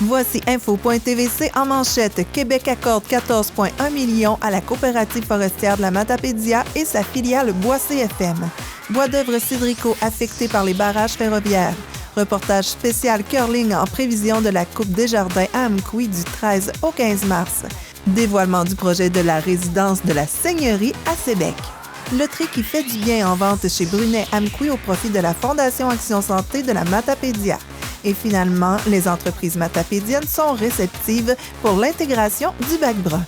Voici Info.tvc en manchette. Québec accorde 14,1 millions à la coopérative forestière de la Matapédia et sa filiale Bois CFM. Bois d'œuvre Cédrico affecté par les barrages ferroviaires. Reportage spécial curling en prévision de la Coupe Desjardins à Amqui du 13 au 15 mars. Dévoilement du projet de la résidence de la Seigneurie à Sébec. Loterie qui fait du bien en vente chez Brunet Amqui au profit de la Fondation Action Santé de la Matapédia. Et finalement, les entreprises matapédiennes sont réceptives pour l'intégration du bac brun.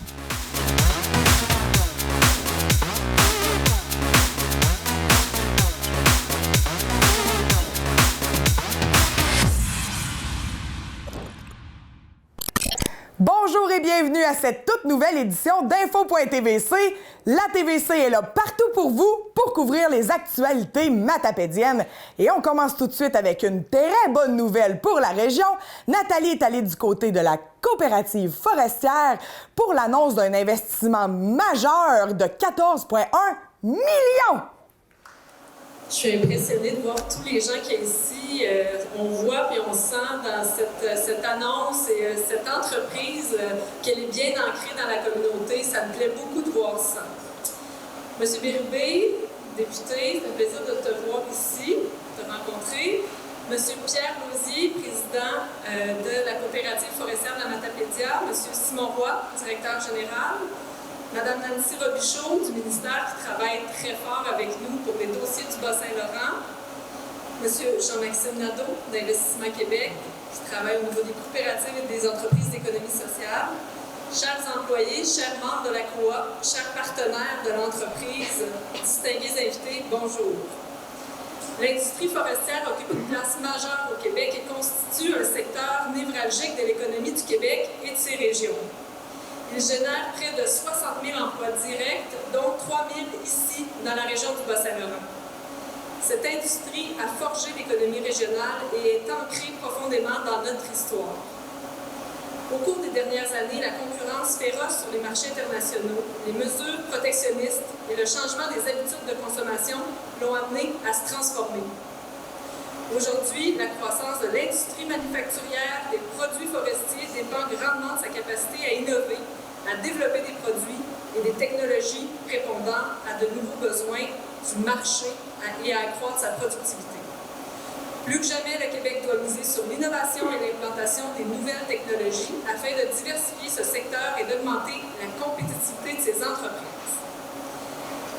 Bonjour et bienvenue à cette toute nouvelle édition d'Info.tvc. La TVC est là partout pour vous pour couvrir les actualités matapédiennes. Et on commence tout de suite avec une très bonne nouvelle pour la région. Nathalie est allée du côté de la coopérative forestière pour l'annonce d'un investissement majeur de 14,1 millions. Je suis impressionnée de voir tous les gens qui sont ici. On voit et on sent dans cette annonce et cette entreprise qu'elle est bien ancrée dans la communauté. Ça me plaît beaucoup de voir ça. Monsieur Bérubé, député, c'est un plaisir de te voir ici, de te rencontrer. Monsieur Pierre Lausier, président de la coopérative forestière de la Matapédia. Monsieur Simon Roy, directeur général. Madame Nancy Robichaud du ministère qui travaille très fort avec nous pour les dossiers du Bas-Saint-Laurent. Monsieur Jean-Maxime Nadeau d'Investissement Québec qui travaille au niveau des coopératives et des entreprises d'économie sociale. Chers employés, chers membres de la COA, chers partenaires de l'entreprise, distingués invités, bonjour. L'industrie forestière occupe une place majeure au Québec et constitue un secteur névralgique de l'économie du Québec et de ses régions. Il génère près de 60 000 emplois directs, dont 3 000 ici, dans la région du Bas-Saint-Laurent. Cette industrie a forgé l'économie régionale et est ancrée profondément dans notre histoire. Au cours des dernières années, la concurrence féroce sur les marchés internationaux, les mesures protectionnistes et le changement des habitudes de consommation l'ont amené à se transformer. Aujourd'hui, la croissance de l'industrie manufacturière des produits forestiers dépend grandement de sa capacité à innover, à développer des produits et des technologies répondant à de nouveaux besoins du marché et à accroître sa productivité. Plus que jamais, le Québec doit miser sur l'innovation et l'implantation des nouvelles technologies afin de diversifier ce secteur et d'augmenter la compétitivité de ses entreprises.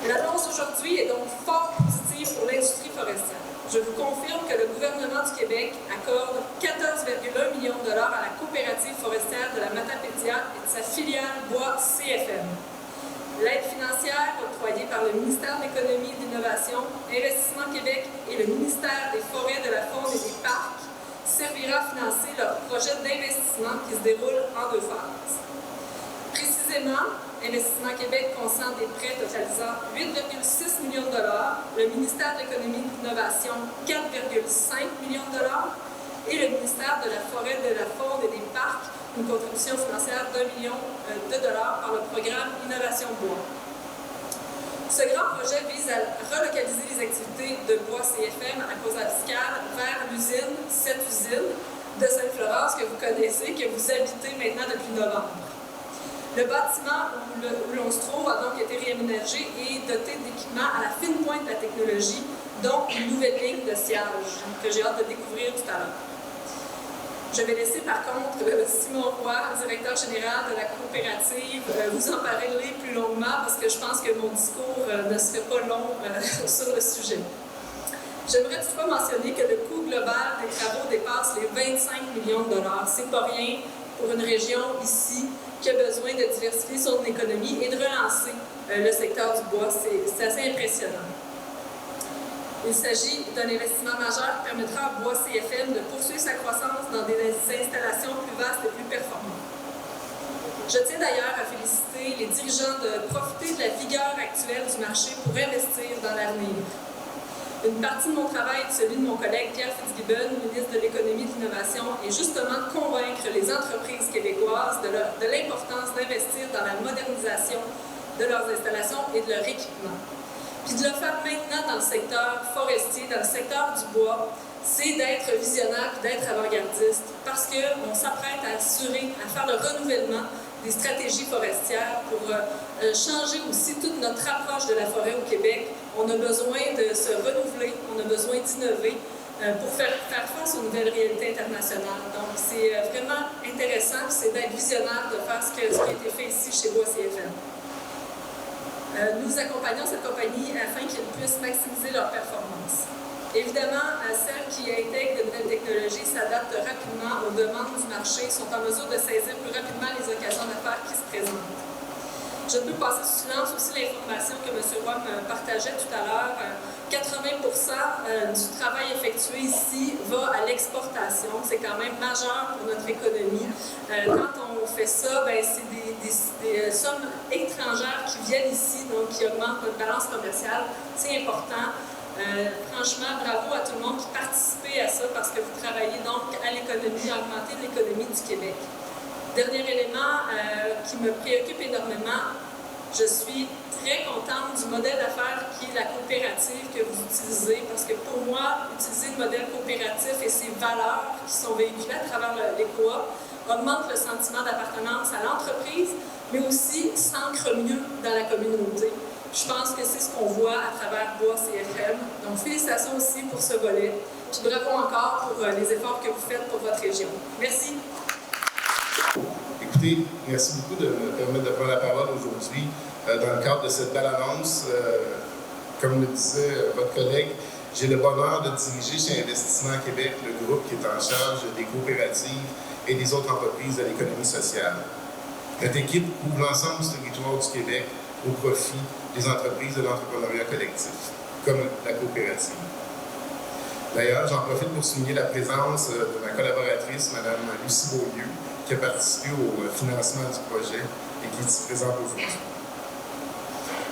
L'annonce aujourd'hui est donc fort positive pour l'industrie forestière. Je vous confirme que le gouvernement du Québec accorde 14,1 millions de dollars à la coopérative forestière de la Matapédia et de sa filiale Bois CFM. L'aide financière octroyée par le ministère de l'Économie et de l'Innovation, Investissement Québec et le ministère des Forêts, de la Faune et des Parcs servira à financer leur projet d'investissement qui se déroule en 2 phases. Précisément, Investissement Québec consent des prêts totalisant 8,6 millions de dollars, le ministère de l'Économie et de l'Innovation 4,5 millions de dollars et le ministère de la Forêt, de la Faune et des Parcs une contribution financière d'1 million de dollars par le programme Innovation Bois. Ce grand projet vise à relocaliser les activités de Bois CFM à Causa-Fiscale vers l'usine, cette usine de Sainte-Florence que vous connaissez, que vous habitez maintenant depuis novembre. Le bâtiment où l'on se trouve a donc été réaménagé et doté d'équipements à la fine pointe de la technologie, dont une nouvelle ligne de sciage que j'ai hâte de découvrir tout à l'heure. Je vais laisser par contre Simon Roy, directeur général de la coopérative, vous en parler plus longuement parce que je pense que mon discours ne serait pas long sur le sujet. J'aimerais toutefois mentionner que le coût global des travaux dépasse les 25 millions de dollars. C'est pas rien pour une région ici qui a besoin de diversifier son économie et de relancer le secteur du bois. C'est assez impressionnant. Il s'agit d'un investissement majeur qui permettra à Bois CFM de poursuivre sa croissance dans des installations plus vastes et plus performantes. Je tiens d'ailleurs à féliciter les dirigeants de profiter de la vigueur actuelle du marché pour investir dans l'avenir. Une partie de mon travail et celui de mon collègue Pierre Fitzgibbon, ministre de l'Économie et de l'Innovation, est justement de convaincre les entreprises québécoises de l'importance d'investir dans la modernisation de leurs installations et de leur équipement. Puis de le faire maintenant dans le secteur forestier, dans le secteur du bois, c'est d'être visionnaire et d'être avant-gardiste parce qu'on s'apprête à assurer, à faire le renouvellement des stratégies forestières pour changer aussi toute notre approche de la forêt au Québec. On a besoin de se renouveler, on a besoin d'innover pour faire face aux nouvelles réalités internationales. Donc, c'est vraiment intéressant, c'est d'être visionnaire, de faire ce qui a été fait ici chez Bois CFM. Nous accompagnons cette compagnie afin qu'ils puissent maximiser leur performance. Évidemment, celles qui intègrent de nouvelles technologies s'adaptent rapidement aux demandes du marché, sont en mesure de saisir plus rapidement les occasions d'affaires qui se présentent. Je peux passer sous silence aussi l'information que M. Roy me partageait tout à l'heure. 80% du travail effectué ici va à l'exportation. C'est quand même majeur pour notre économie. Quand on fait ça, c'est des sommes étrangères qui viennent ici, donc qui augmentent notre balance commerciale. C'est important. Franchement, bravo à tout le monde qui participe à ça parce que vous travaillez donc à l'économie, à augmenter l'économie du Québec. Dernier élément qui me préoccupe énormément, je suis très contente du modèle d'affaires qui est la coopérative que vous utilisez parce que pour moi, utiliser le modèle coopératif et ses valeurs qui sont véhiculées à travers les coops augmente le sentiment d'appartenance à l'entreprise, mais aussi s'ancre mieux dans la communauté. Je pense que c'est ce qu'on voit à travers Bois CFM. Donc, félicitations aussi pour ce volet. Puis bravo encore pour les efforts que vous faites pour votre région. Merci. Écoutez, merci beaucoup de me permettre de prendre la parole aujourd'hui dans le cadre de cette belle annonce. Comme le disait votre collègue, j'ai le bonheur de diriger chez Investissement Québec le groupe qui est en charge des coopératives et des autres entreprises de l'économie sociale. Notre équipe couvre l'ensemble du territoire du Québec au profit des entreprises de l'entrepreneuriat collectif, comme la coopérative. D'ailleurs, j'en profite pour souligner la présence de ma collaboratrice, Mme Lucie Beaulieu, qui a participé au financement du projet et qui est ici présente aujourd'hui.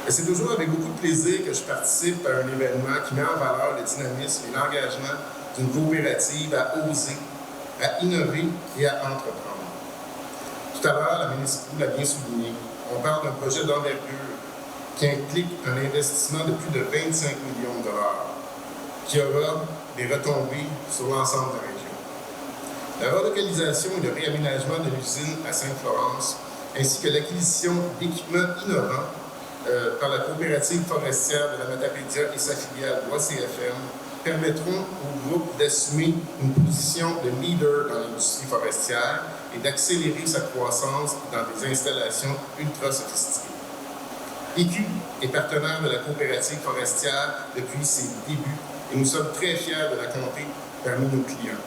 C'est toujours avec beaucoup de plaisir que je participe à un événement qui met en valeur le dynamisme et l'engagement d'une coopérative à oser, à innover et à entreprendre. Tout à l'heure, la ministre l'a bien souligné, on parle d'un projet d'envergure qui implique un investissement de plus de 25 millions de dollars, qui aura des retombées sur l'ensemble de la région. La relocalisation et le réaménagement de l'usine à Sainte-Florence, ainsi que l'acquisition d'équipements innovants par la coopérative forestière de la Matapédia et sa filiale Bois CFM, permettront au groupe d'assumer une position de leader dans l'industrie forestière et d'accélérer sa croissance dans des installations ultra sophistiquées. IQ est partenaire de la coopérative forestière depuis ses débuts et nous sommes très fiers de la compter parmi nos clients,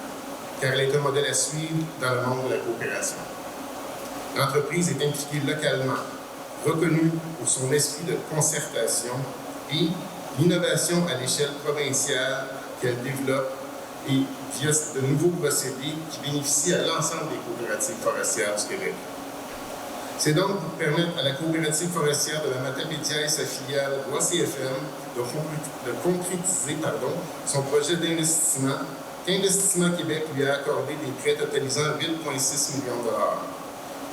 car elle est un modèle à suivre dans le monde de la coopération. L'entreprise est impliquée localement, reconnue pour son esprit de concertation et l'innovation à l'échelle provinciale qu'elle développe et via de nouveaux procédés qui bénéficient à l'ensemble des coopératives forestières du Québec. C'est donc pour permettre à la coopérative forestière de la Matapédia et sa filiale Bois CFM de concrétiser son projet d'investissement qu'Investissement Québec lui a accordé des prêts totalisant 8,6 millions de dollars,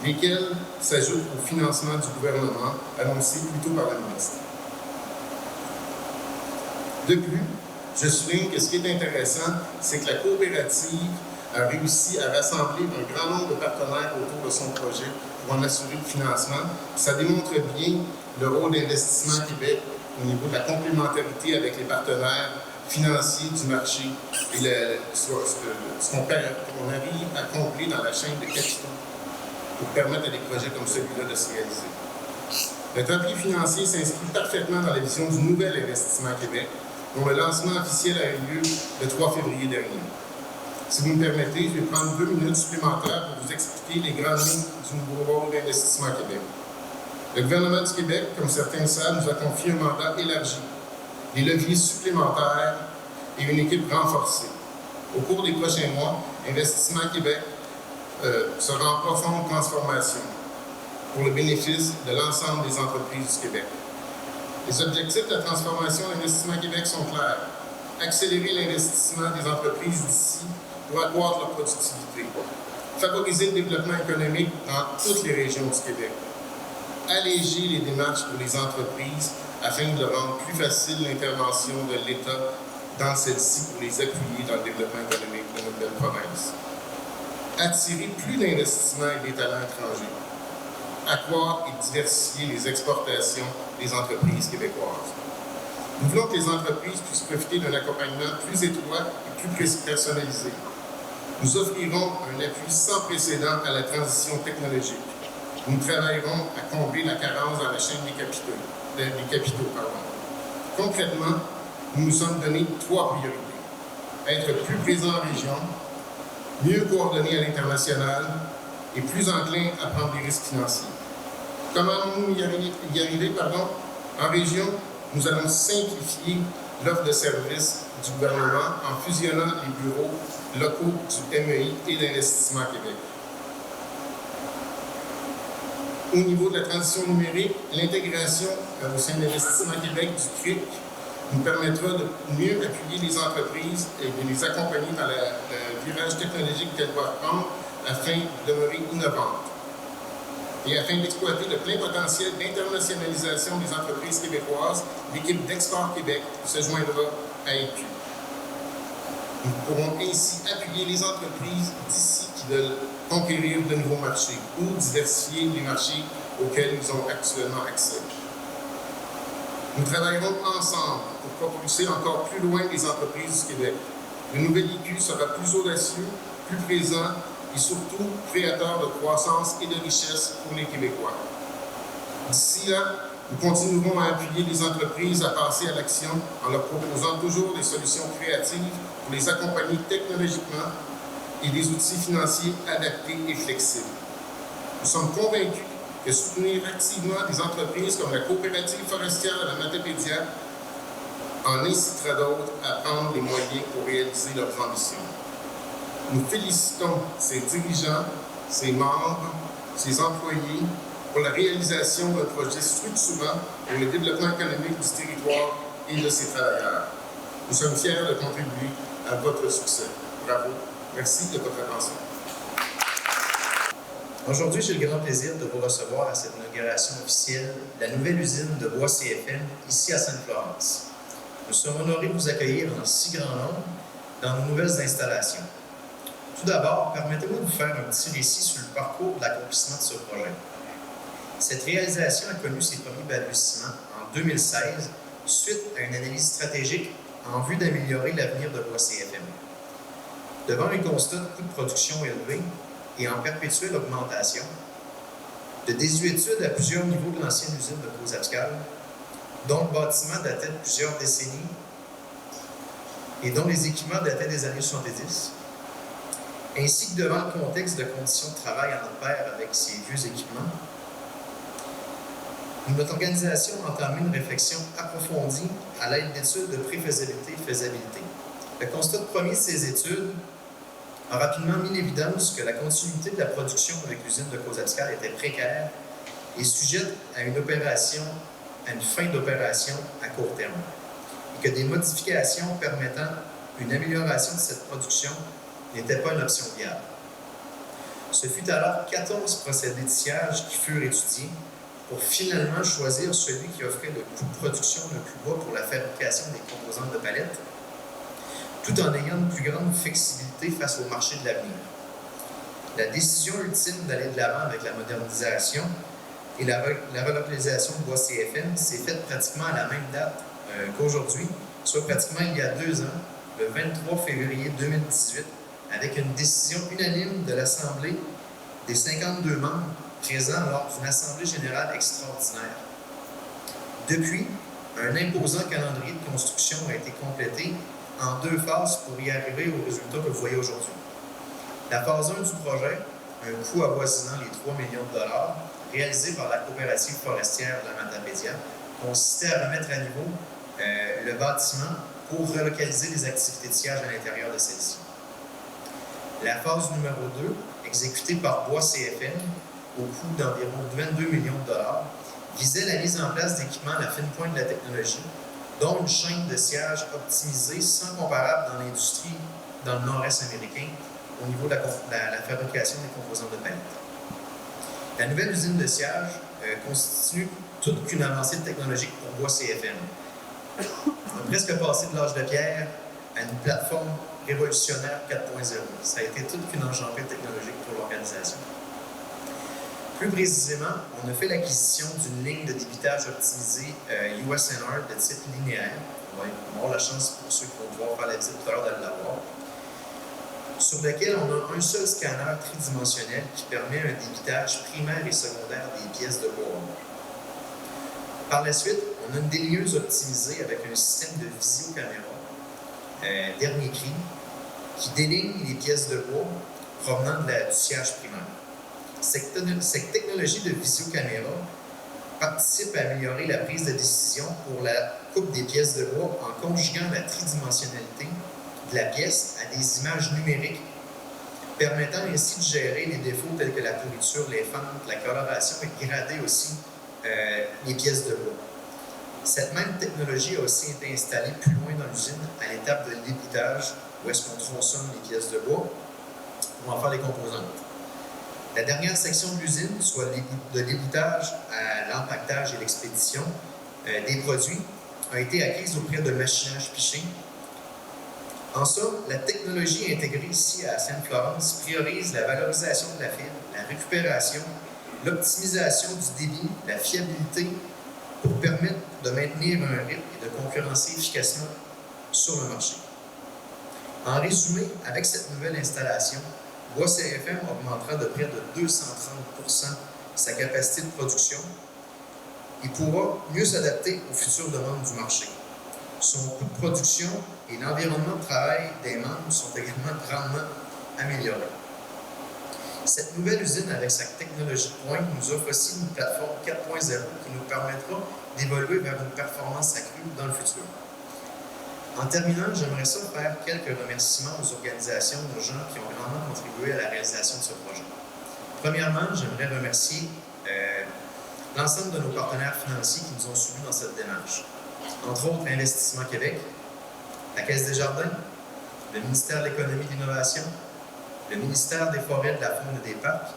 lesquels s'ajoutent au financement du gouvernement annoncé plus tôt par la ministre. De plus, je souligne que ce qui est intéressant, c'est que la coopérative a réussi à rassembler un grand nombre de partenaires autour de son projet pour en assurer le financement. Ça démontre bien le rôle d'Investissement Québec au niveau de la complémentarité avec les partenaires financiers du marché et ce qu'on arrive à combler dans la chaîne de capitaux pour permettre à des projets comme celui-là de se réaliser. Notre appui financier s'inscrit parfaitement dans la vision du nouvel Investissement Québec, dont le lancement officiel a eu lieu le 3 février dernier. Si vous me permettez, je vais prendre 2 minutes supplémentaires pour vous expliquer les grandes lignes du nouveau rôle d'Investissement Québec. Le gouvernement du Québec, comme certains le savent, nous a confié un mandat élargi, des leviers supplémentaires et une équipe renforcée. Au cours des prochains mois, Investissement Québec sera en profonde transformation pour le bénéfice de l'ensemble des entreprises du Québec. Les objectifs de la transformation d'Investissement Québec sont clairs. Accélérer l'investissement des entreprises d'ici pour accroître leur productivité. Favoriser le développement économique dans toutes les régions du Québec. Alléger les démarches pour les entreprises afin de rendre plus facile l'intervention de l'État dans celle-ci pour les appuyer dans le développement économique de notre belle province. Attirer plus d'investissements et des talents étrangers. Accroître et diversifier les exportations des entreprises québécoises. Nous voulons que les entreprises puissent profiter d'un accompagnement plus étroit et plus personnalisé. Nous offrirons un appui sans précédent à la transition technologique. Nous travaillerons à combler la carence dans la chaîne des capitaux. Concrètement, nous nous sommes donné 3 priorités. Être plus présent en région, mieux coordonné à l'international et plus enclin à prendre des risques financiers. Comment allons-nous y arriver? En région, nous allons simplifier l'offre de services du gouvernement en fusionnant les bureaux locaux du MEI et d'Investissement Québec. Au niveau de la transition numérique, l'intégration au sein d'Investissement Québec du CRIC nous permettra de mieux appuyer les entreprises et de les accompagner dans le virage technologique qu'elles doivent prendre afin de demeurer innovantes. Et afin d'exploiter le plein potentiel d'internationalisation des entreprises québécoises, l'équipe d'Export Québec se joindra à EQ. Nous pourrons ainsi appuyer les entreprises d'ici qui veulent conquérir de nouveaux marchés ou diversifier les marchés auxquels ils ont actuellement accès. Nous travaillerons ensemble pour propulser encore plus loin les entreprises du Québec. Le nouvel EQ sera plus audacieux, plus présent et surtout créateur de croissance et de richesse pour les Québécois. D'ici là, nous continuerons à appuyer les entreprises à passer à l'action en leur proposant toujours des solutions créatives pour les accompagner technologiquement et des outils financiers adaptés et flexibles. Nous sommes convaincus que soutenir activement des entreprises comme la coopérative forestière de la Matapédia en incitera d'autres à prendre les moyens pour réaliser leurs ambitions. Nous félicitons ces dirigeants, ces membres, ces employés pour la réalisation d'un projet structurant pour le développement économique du territoire et de ses travailleurs. Nous sommes fiers de contribuer à votre succès. Bravo. Merci de votre attention. Aujourd'hui, j'ai le grand plaisir de vous recevoir à cette inauguration officielle de la nouvelle usine de bois CFM ici à Sainte-Florence. Nous sommes honorés de vous accueillir en si grand nombre dans nos nouvelles installations. Tout d'abord, permettez-moi de vous faire un petit récit sur le parcours de l'accomplissement de ce projet. Cette réalisation a connu ses premiers balbutiements en 2016 suite à une analyse stratégique en vue d'améliorer l'avenir de bois CFM. Devant un constat de coûts de production élevés et en perpétuelle augmentation, de désuétude à plusieurs niveaux de l'ancienne usine de Cozapscal, dont le bâtiment datait de plusieurs décennies et dont les équipements dataient des années 70, ainsi que devant le contexte de conditions de travail en pair avec ces vieux équipements, notre organisation a entamé une réflexion approfondie à l'aide d'études de préfaisabilité et faisabilité. Le constat premier de ces études a rapidement mis l'évidence que la continuité de la production avec l'usine de Cozapscal était précaire et sujette à une fin d'opération à court terme, et que des modifications permettant une amélioration de cette production n'étaient pas une option viable. Ce fut alors 14 procédés de sciage qui furent étudiés pour finalement choisir celui qui offrait le coût de production le plus bas pour la fabrication des composantes de palettes, tout en ayant une plus grande flexibilité face au marché de l'avenir. La décision ultime d'aller de l'avant avec la modernisation et la relocalisation de bois CFM s'est faite pratiquement à la même date qu'aujourd'hui, soit pratiquement il y a 2 ans, le 23 février 2018, avec une décision unanime de l'Assemblée des 52 membres présents lors d'une Assemblée générale extraordinaire. Depuis, un imposant calendrier de construction a été complété en 2 phases pour y arriver au résultat que vous voyez aujourd'hui. La phase 1 du projet, un coût avoisinant les 3 millions de dollars, réalisé par la coopérative forestière de la Matapédia, consistait à remettre à niveau le bâtiment pour relocaliser les activités de siège à l'intérieur de celle-ci. La phase numéro 2, exécutée par Bois CFM, au coût d'environ 22 millions de dollars, visait la mise en place d'équipements à la fine pointe de la technologie, dont une chaîne de siège optimisée sans comparable dans l'industrie dans le nord-est américain au niveau de la fabrication des composantes de palettes. La nouvelle usine de siège constitue toute qu'une avancée technologique pour Bois CFM. On a presque passé de l'âge de pierre à une plateforme révolutionnaire 4.0. Ça a été toute une enjambée technologique pour l'organisation. Plus précisément, on a fait l'acquisition d'une ligne de débitage optimisée USNR de type linéaire. On va avoir la chance, pour ceux qui vont pouvoir faire la visite tout à l'heure, de l'avoir. Sur lequel on a un seul scanner tridimensionnel qui permet un débitage primaire et secondaire des pièces de bois. Par la suite, on a une délineuse optimisée avec un système de visiocaméra, dernier cri, qui déligne les pièces de bois provenant du sciage primaire. Cette technologie de visiocaméra participe à améliorer la prise de décision pour la coupe des pièces de bois en conjuguant la tridimensionnalité de la pièce à des images numériques, permettant ainsi de gérer les défauts tels que la pourriture, les fentes, la coloration et grader aussi les pièces de bois. Cette même technologie a aussi été installée plus loin dans l'usine, à l'étape de l'éboutage, où est-ce qu'on tronçonne les pièces de bois pour en faire les composantes. La dernière section de l'usine, soit de l'éboutage à l'empaquetage et l'expédition des produits, a été acquise auprès de machinage piché. En somme, la technologie intégrée ici à Sainte-Florence priorise la valorisation de la fibre, la récupération, l'optimisation du débit, la fiabilité pour permettre de maintenir un rythme et de concurrencer efficacement sur le marché. En résumé, avec cette nouvelle installation, Bois CFM augmentera de près de 230% sa capacité de production et pourra mieux s'adapter aux futures demandes du marché. Son coût de production et l'environnement de travail des membres sont également grandement améliorés. Cette nouvelle usine, avec sa technologie de pointe, nous offre aussi une plateforme 4.0 qui nous permettra d'évoluer vers une performance accrue dans le futur. En terminant, j'aimerais faire quelques remerciements aux organisations, aux gens qui ont grandement contribué à la réalisation de ce projet. Premièrement, j'aimerais remercier l'ensemble de nos partenaires financiers qui nous ont suivis dans cette démarche. Entre autres, Investissement Québec, la Caisse des Jardins, le ministère de l'Économie et de l'Innovation, le ministère des Forêts, de la Faune et des Parcs,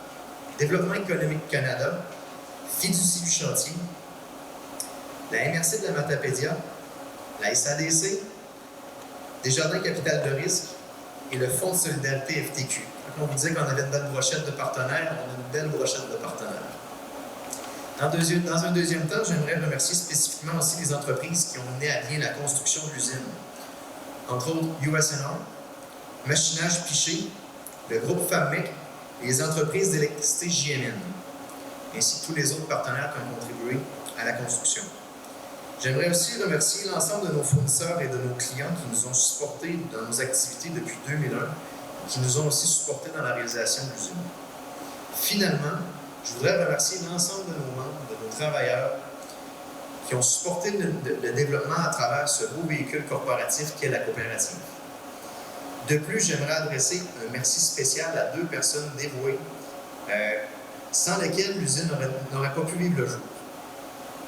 Développement économique Canada, Fiducie du Chantier, la MRC de la Matapédia, la SADC, Desjardins Capital de risque et le Fonds de solidarité FTQ. Quand on vous disait qu'on avait une belle brochette de partenaires, on a une belle brochette de partenaires. Dans un deuxième temps, j'aimerais remercier spécifiquement aussi les entreprises qui ont mené à bien la construction de l'usine. Entre autres, USNR, Machinage Piché, le groupe FAMEC et les entreprises d'électricité JMN, ainsi que tous les autres partenaires qui ont contribué à la construction. J'aimerais aussi remercier l'ensemble de nos fournisseurs et de nos clients qui nous ont supportés dans nos activités depuis 2001 et qui nous ont aussi supportés dans la réalisation de l'usine. Finalement, je voudrais remercier l'ensemble de nos membres, de nos travailleurs qui ont supporté le développement à travers ce beau véhicule corporatif qu'est la coopérative. De plus, j'aimerais adresser un merci spécial à 2 personnes dévouées sans lesquelles l'usine n'aurait pas pu vivre le jour.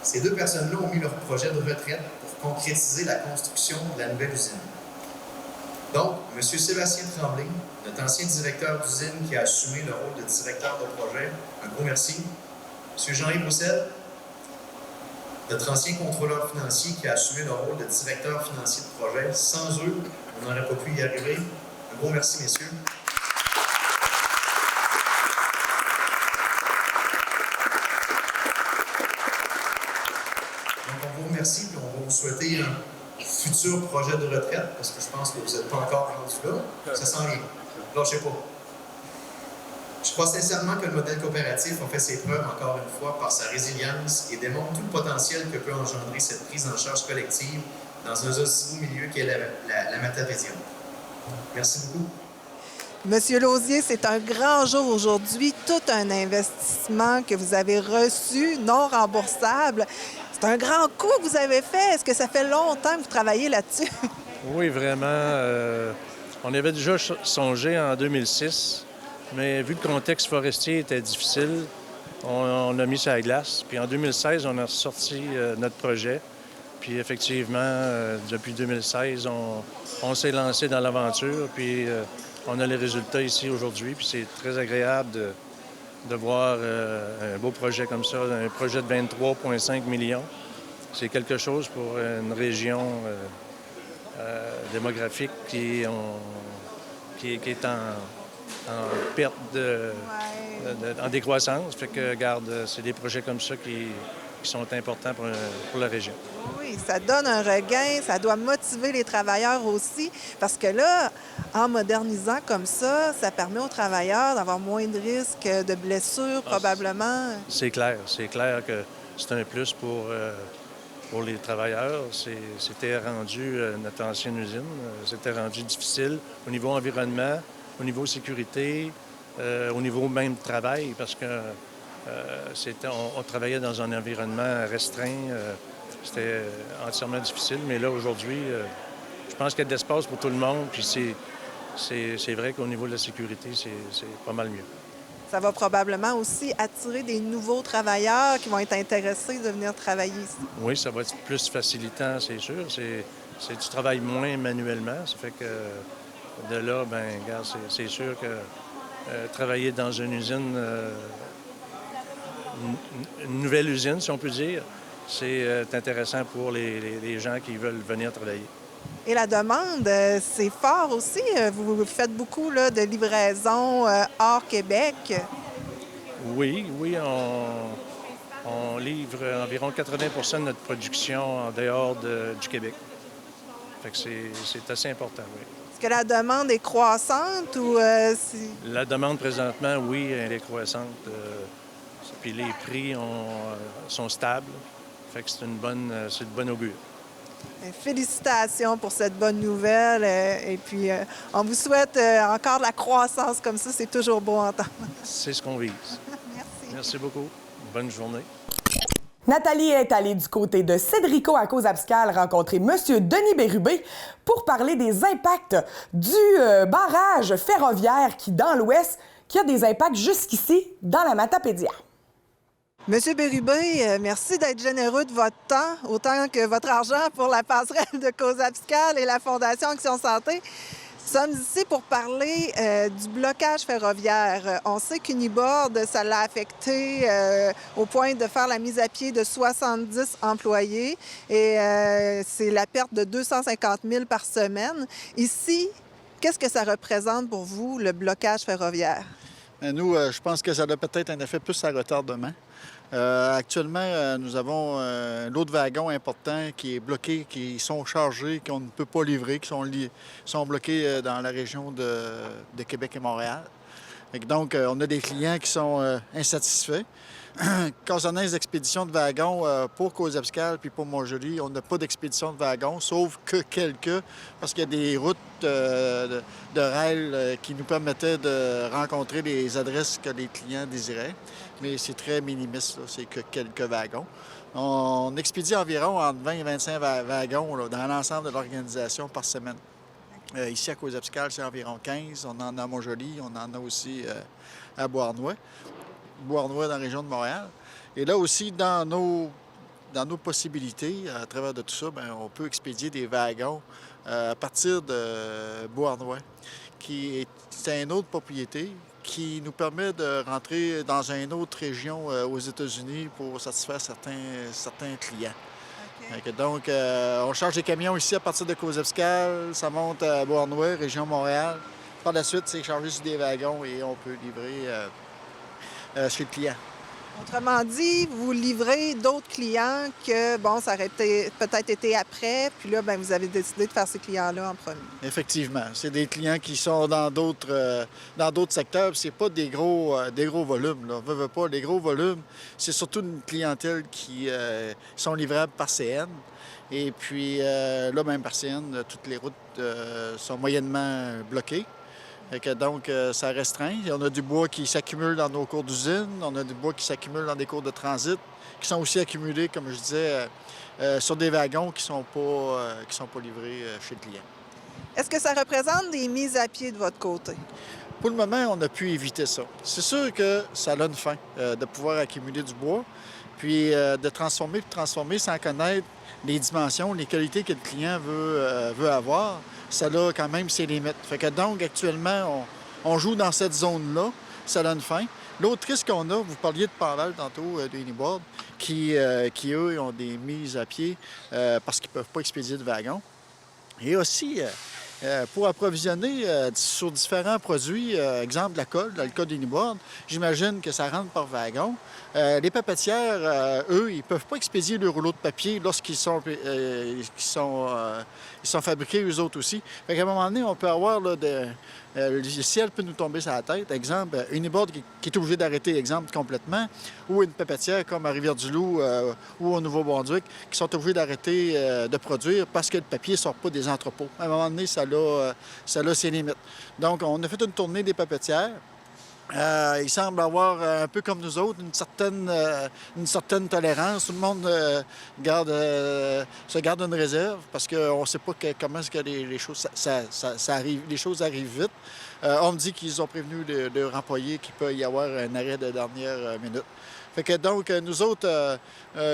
Ces 2 personnes-là ont mis leur projet de retraite pour concrétiser la construction de la nouvelle usine. Donc, M. Sébastien Tremblay, notre ancien directeur d'usine qui a assumé le rôle de directeur de projet, un gros merci. M. Jean-Yves Roussel, notre ancien contrôleur financier qui a assumé le rôle de directeur financier de projet. Sans eux, on n'aurait pas pu y arriver. Un gros merci, messieurs. Donc, on vous remercie et on va vous souhaiter un futur projet de retraite, parce que je pense que vous n'êtes pas encore rendu là. Ça sent bien. Lâchez pas. Je crois sincèrement que le modèle coopératif a fait ses preuves encore une fois par sa résilience et démontre tout le potentiel que peut engendrer cette prise en charge collective dans un aussi beau milieu qu'est la Matapédia. Merci beaucoup. Monsieur Lauzier, c'est un grand jour aujourd'hui. Tout un investissement que vous avez reçu, non remboursable. C'est un grand coup que vous avez fait. Est-ce que ça fait longtemps que vous travaillez là-dessus? Oui, vraiment. On avait déjà songé en 2006, mais vu que le contexte forestier était difficile, on a mis ça à la glace. Puis en 2016, on a sorti notre projet. Puis effectivement, depuis 2016, on s'est lancé dans l'aventure. Puis on a les résultats ici aujourd'hui. Puis c'est très agréable de voir un beau projet comme ça, un projet de 23,5 millions. C'est quelque chose pour une région démographique qui est en perte en décroissance. Fait que, regarde, c'est des projets comme ça qui sont importants pour la région. Oui, ça donne un regain, ça doit motiver les travailleurs aussi, parce que là, en modernisant comme ça permet aux travailleurs d'avoir moins de risques de blessures, probablement. C'est clair que c'est un plus pour les travailleurs. C'était rendu, notre ancienne usine, c'était rendu difficile au niveau environnement, au niveau sécurité, au niveau même travail, parce que on travaillait dans un environnement restreint. C'était entièrement difficile, mais là, aujourd'hui, je pense qu'il y a de l'espace pour tout le monde, puis c'est vrai qu'au niveau de la sécurité, c'est pas mal mieux. Ça va probablement aussi attirer des nouveaux travailleurs qui vont être intéressés de venir travailler ici. Oui, ça va être plus facilitant, c'est sûr. Tu travailles moins manuellement, ça fait que de là, bien, regarde, c'est sûr que travailler dans une usine, une nouvelle usine, si on peut dire, c'est intéressant pour les gens qui veulent venir travailler. Et la demande, c'est fort aussi. Vous faites beaucoup là, de livraisons hors Québec. Oui, on livre environ 80 % de notre production en dehors du Québec. Fait que c'est assez important, oui. Est-ce que la demande est croissante ou La demande présentement, oui, elle est croissante. Puis les prix sont stables. Fait que c'est de bonne augure. Félicitations pour cette bonne nouvelle. Et puis, on vous souhaite encore de la croissance comme ça. C'est toujours beau à entendre. C'est ce qu'on vise. Merci. Merci beaucoup. Bonne journée. Nathalie est allée du côté de Cédrico à Cause-Abscale rencontrer M. Denis Bérubé pour parler des impacts du barrage ferroviaire qui, dans l'Ouest, qui a des impacts jusqu'ici dans la Matapédia. Monsieur Bérubé, merci d'être généreux de votre temps, autant que votre argent pour la passerelle de Cause-Abscale et la Fondation Action Santé. Nous sommes ici pour parler du blocage ferroviaire. On sait qu'Uniboard, ça l'a affecté au point de faire la mise à pied de 70 employés et c'est la perte de 250 000 par semaine. Ici, qu'est-ce que ça représente pour vous, le blocage ferroviaire? Nous, je pense que ça a peut-être un effet plus à retardement. Actuellement, nous avons un lot de wagons importants qui est bloqué, qui sont chargés, qu'on ne peut pas livrer, qui sont bloqués dans la région de Québec et Montréal. Et donc, on a des clients qui sont insatisfaits. Concernant les expéditions de wagons, pour Cause-Abscale puis pour Montjoly, on n'a pas d'expédition de wagons, sauf que quelques, parce qu'il y a des routes de rail qui nous permettaient de rencontrer les adresses que les clients désiraient. Mais c'est très minimiste, c'est que quelques wagons. On expédie environ entre 20 et 25 wagons là, dans l'ensemble de l'organisation par semaine. Ici, à Cause-Abscale, c'est environ 15. On en a à Montjoly, on en a aussi à Beauharnois dans la région de Montréal. Et là aussi, dans nos possibilités, à travers de tout ça, bien, on peut expédier des wagons à partir de Beauharnois, qui est une autre propriété qui nous permet de rentrer dans une autre région aux États-Unis pour satisfaire certains clients. Okay. Donc, on charge des camions ici à partir de Cause-Abscale, ça monte à Beauharnois, région Montréal. Par la suite, c'est chargé sur des wagons et on peut livrer chez le client. Autrement dit, vous livrez d'autres clients que, bon, ça aurait peut-être été après, puis là, bien, vous avez décidé de faire ces clients-là en premier. Effectivement. C'est des clients qui sont dans d'autres secteurs, c'est pas des gros volumes, là. Veux pas, les gros volumes, c'est surtout une clientèle qui sont livrables par CN. Et puis, là, même par CN, toutes les routes sont moyennement bloquées. Donc, ça restreint. On a du bois qui s'accumule dans nos cours d'usine. On a du bois qui s'accumule dans des cours de transit, qui sont aussi accumulés, comme je disais, sur des wagons qui ne sont pas livrés chez le client. Est-ce que ça représente des mises à pied de votre côté? Pour le moment, on a pu éviter ça. C'est sûr que ça a une fin de pouvoir accumuler du bois, puis de transformer sans connaître les dimensions, les qualités que le client veut avoir. Ça a quand même ses limites. Fait que donc, actuellement, on joue dans cette zone-là. Ça a une fin. L'autre risque qu'on a, vous parliez de Panval tantôt, de Uniboard, qui, eux, ont des mises à pied parce qu'ils ne peuvent pas expédier de wagons. Et aussi, pour approvisionner sur différents produits, exemple l'alcool d'Uniboard, j'imagine que ça rentre par wagon. Les papetières, eux, ils ne peuvent pas expédier le rouleau de papier lorsqu'ils sont fabriqués, eux autres aussi. Fait qu'à un moment donné, on peut avoir là, le ciel peut nous tomber sur la tête. Exemple, Uniboard qui est obligé d'arrêter, exemple, complètement, ou une papetière comme à Rivière-du-Loup ou au Nouveau-Brunswick qui sont obligés d'arrêter de produire parce que le papier ne sort pas des entrepôts. À un moment donné, ça a ses limites. Donc, on a fait une tournée des papetières. Il semble avoir, un peu comme nous autres, une certaine tolérance. Tout le monde se garde une réserve parce qu'on ne sait pas comment est-ce que les choses, ça arrive. Les choses arrivent vite. On me dit qu'ils ont prévenu de employés qu'il peut y avoir un arrêt de dernière minute. Fait que donc, nous autres,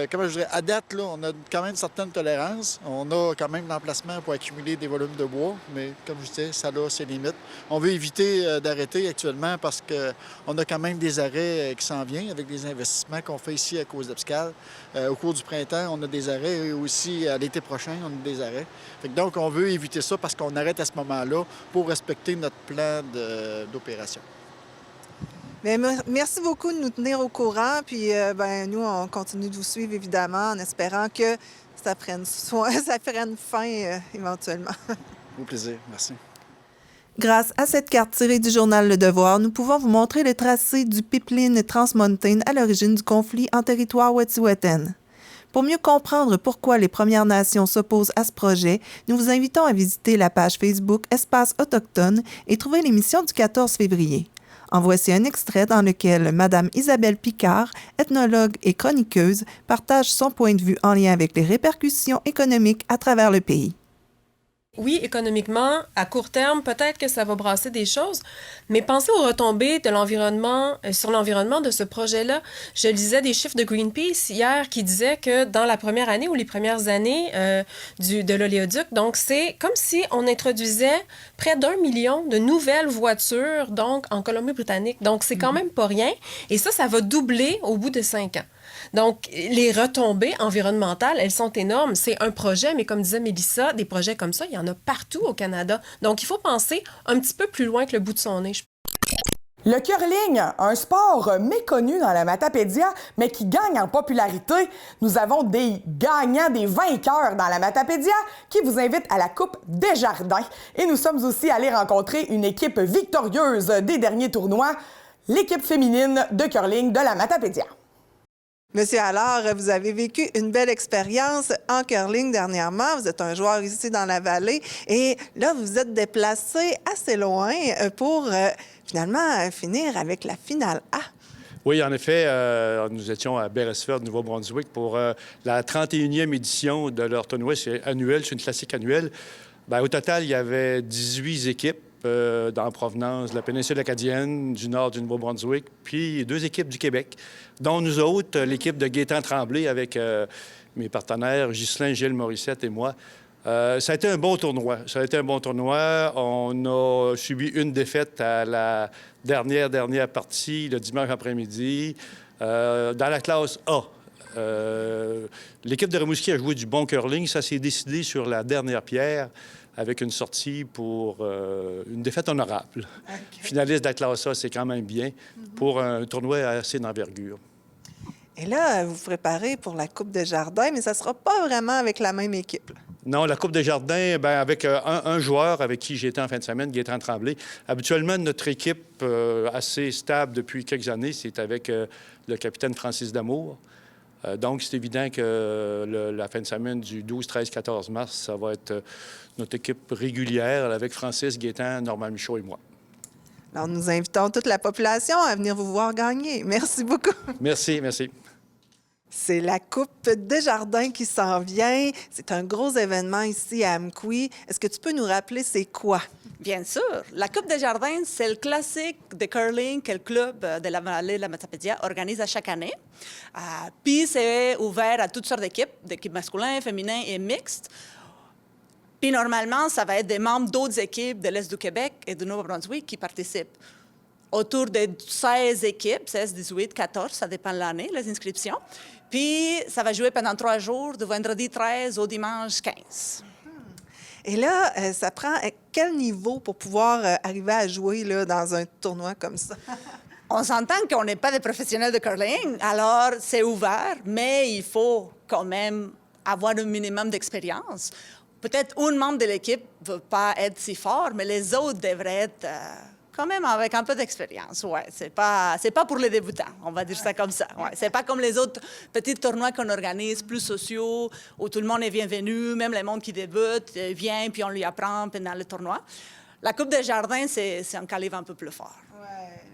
comment je dirais, à date, là, on a quand même une certaine tolérance. On a quand même l'emplacement pour accumuler des volumes de bois, mais comme je disais, ça a ses limites. On veut éviter d'arrêter actuellement parce qu'on a quand même des arrêts qui s'en viennent avec des investissements qu'on fait ici à cause d'Epscal. Au cours du printemps, on a des arrêts et aussi à l'été prochain, on a des arrêts. Fait que donc, on veut éviter ça parce qu'on arrête à ce moment-là pour respecter notre plan d'opération. Bien, merci beaucoup de nous tenir au courant. Puis, nous, on continue de vous suivre, évidemment, en espérant que ça prenne fin éventuellement. Au plaisir. Merci. Grâce à cette carte tirée du journal Le Devoir, nous pouvons vous montrer le tracé du pipeline Trans Mountain à l'origine du conflit en territoire wet'suwet'en. Pour mieux comprendre pourquoi les Premières Nations s'opposent à ce projet, nous vous invitons à visiter la page Facebook Espace Autochtone et trouver l'émission du 14 février. En voici un extrait dans lequel Mme Isabelle Picard, ethnologue et chroniqueuse, partage son point de vue en lien avec les répercussions économiques à travers le pays. Oui, économiquement, à court terme, peut-être que ça va brasser des choses, mais pensez aux retombées de l'environnement, sur l'environnement de ce projet-là. Je lisais des chiffres de Greenpeace hier qui disaient que dans la première année ou les premières années de l'oléoduc, donc c'est comme si on introduisait près d'1 million de nouvelles voitures donc en Colombie-Britannique. Donc c'est quand même pas rien. Et ça va doubler au bout de 5 ans. Donc, les retombées environnementales, elles sont énormes. C'est un projet, mais comme disait Mélissa, des projets comme ça, il y en a partout au Canada. Donc, il faut penser un petit peu plus loin que le bout de son nez. Le curling, un sport méconnu dans la Matapédia, mais qui gagne en popularité. Nous avons des gagnants, des vainqueurs dans la Matapédia qui vous invitent à la Coupe Desjardins. Et nous sommes aussi allés rencontrer une équipe victorieuse des derniers tournois, l'équipe féminine de curling de la Matapédia. Monsieur Allard, vous avez vécu une belle expérience en curling dernièrement. Vous êtes un joueur ici dans la vallée et là, vous vous êtes déplacé assez loin pour finalement finir avec la finale A. Oui, en effet, nous étions à Beresford, Nouveau-Brunswick, pour la 31e édition de leur tournoi. C'est annuel, c'est une classique annuelle. Bien, au total, il y avait 18 équipes en provenance de la péninsule acadienne, du nord du Nouveau-Brunswick, puis 2 équipes du Québec, dont nous autres, l'équipe de Gaétan Tremblay avec mes partenaires Ghislain, Gilles Morissette et moi. Ça a été un bon tournoi. On a subi une défaite à la dernière partie, le dimanche après-midi, dans la classe A. L'équipe de Rimouski a joué du bon curling. Ça s'est décidé sur la dernière pierre avec une sortie pour une défaite honorable. Okay. Finaliste de la classe A, c'est quand même bien pour un tournoi assez d'envergure. Et là, vous vous préparez pour la Coupe Desjardins, mais ça ne sera pas vraiment avec la même équipe. Non, la Coupe Desjardins, bien, avec un joueur avec qui j'étais en fin de semaine, Gaétan Tremblay. Habituellement, notre équipe assez stable depuis quelques années, c'est avec le capitaine Francis Damour. Donc, c'est évident que la fin de semaine du 12, 13, 14 mars, ça va être notre équipe régulière avec Francis, Gaétan, Normand Michaud et moi. Alors, nous invitons toute la population à venir vous voir gagner. Merci beaucoup. Merci, merci. C'est la Coupe Desjardins qui s'en vient. C'est un gros événement ici à Amqui. Est-ce que tu peux nous rappeler c'est quoi? Bien sûr. La Coupe Desjardins, c'est le classique de curling que le club de la vallée de la Matapédia organise à chaque année. Puis c'est ouvert à toutes sortes d'équipes masculines, féminines et mixtes. Puis normalement, ça va être des membres d'autres équipes de l'Est du Québec et du Nouveau-Brunswick qui participent. Autour de 16 équipes, 16, 18, 14, ça dépend de l'année, les inscriptions. Puis ça va jouer pendant 3 jours, du vendredi 13 au dimanche 15. Et là, ça prend quel niveau pour pouvoir arriver à jouer là, dans un tournoi comme ça? On s'entend qu'on n'est pas des professionnels de curling, alors c'est ouvert, mais il faut quand même avoir un minimum d'expérience. Peut-être un membre de l'équipe ne veut pas être si fort, mais les autres devraient être quand même avec un peu d'expérience. Ouais, c'est pas pour les débutants, on va dire ça comme ça. Ouais, c'est pas comme les autres petits tournois qu'on organise, plus sociaux, où tout le monde est bienvenu, même les mondes qui débutent vient puis on lui apprend pendant le tournoi. La Coupe des Jardins, c'est un calibre un peu plus fort.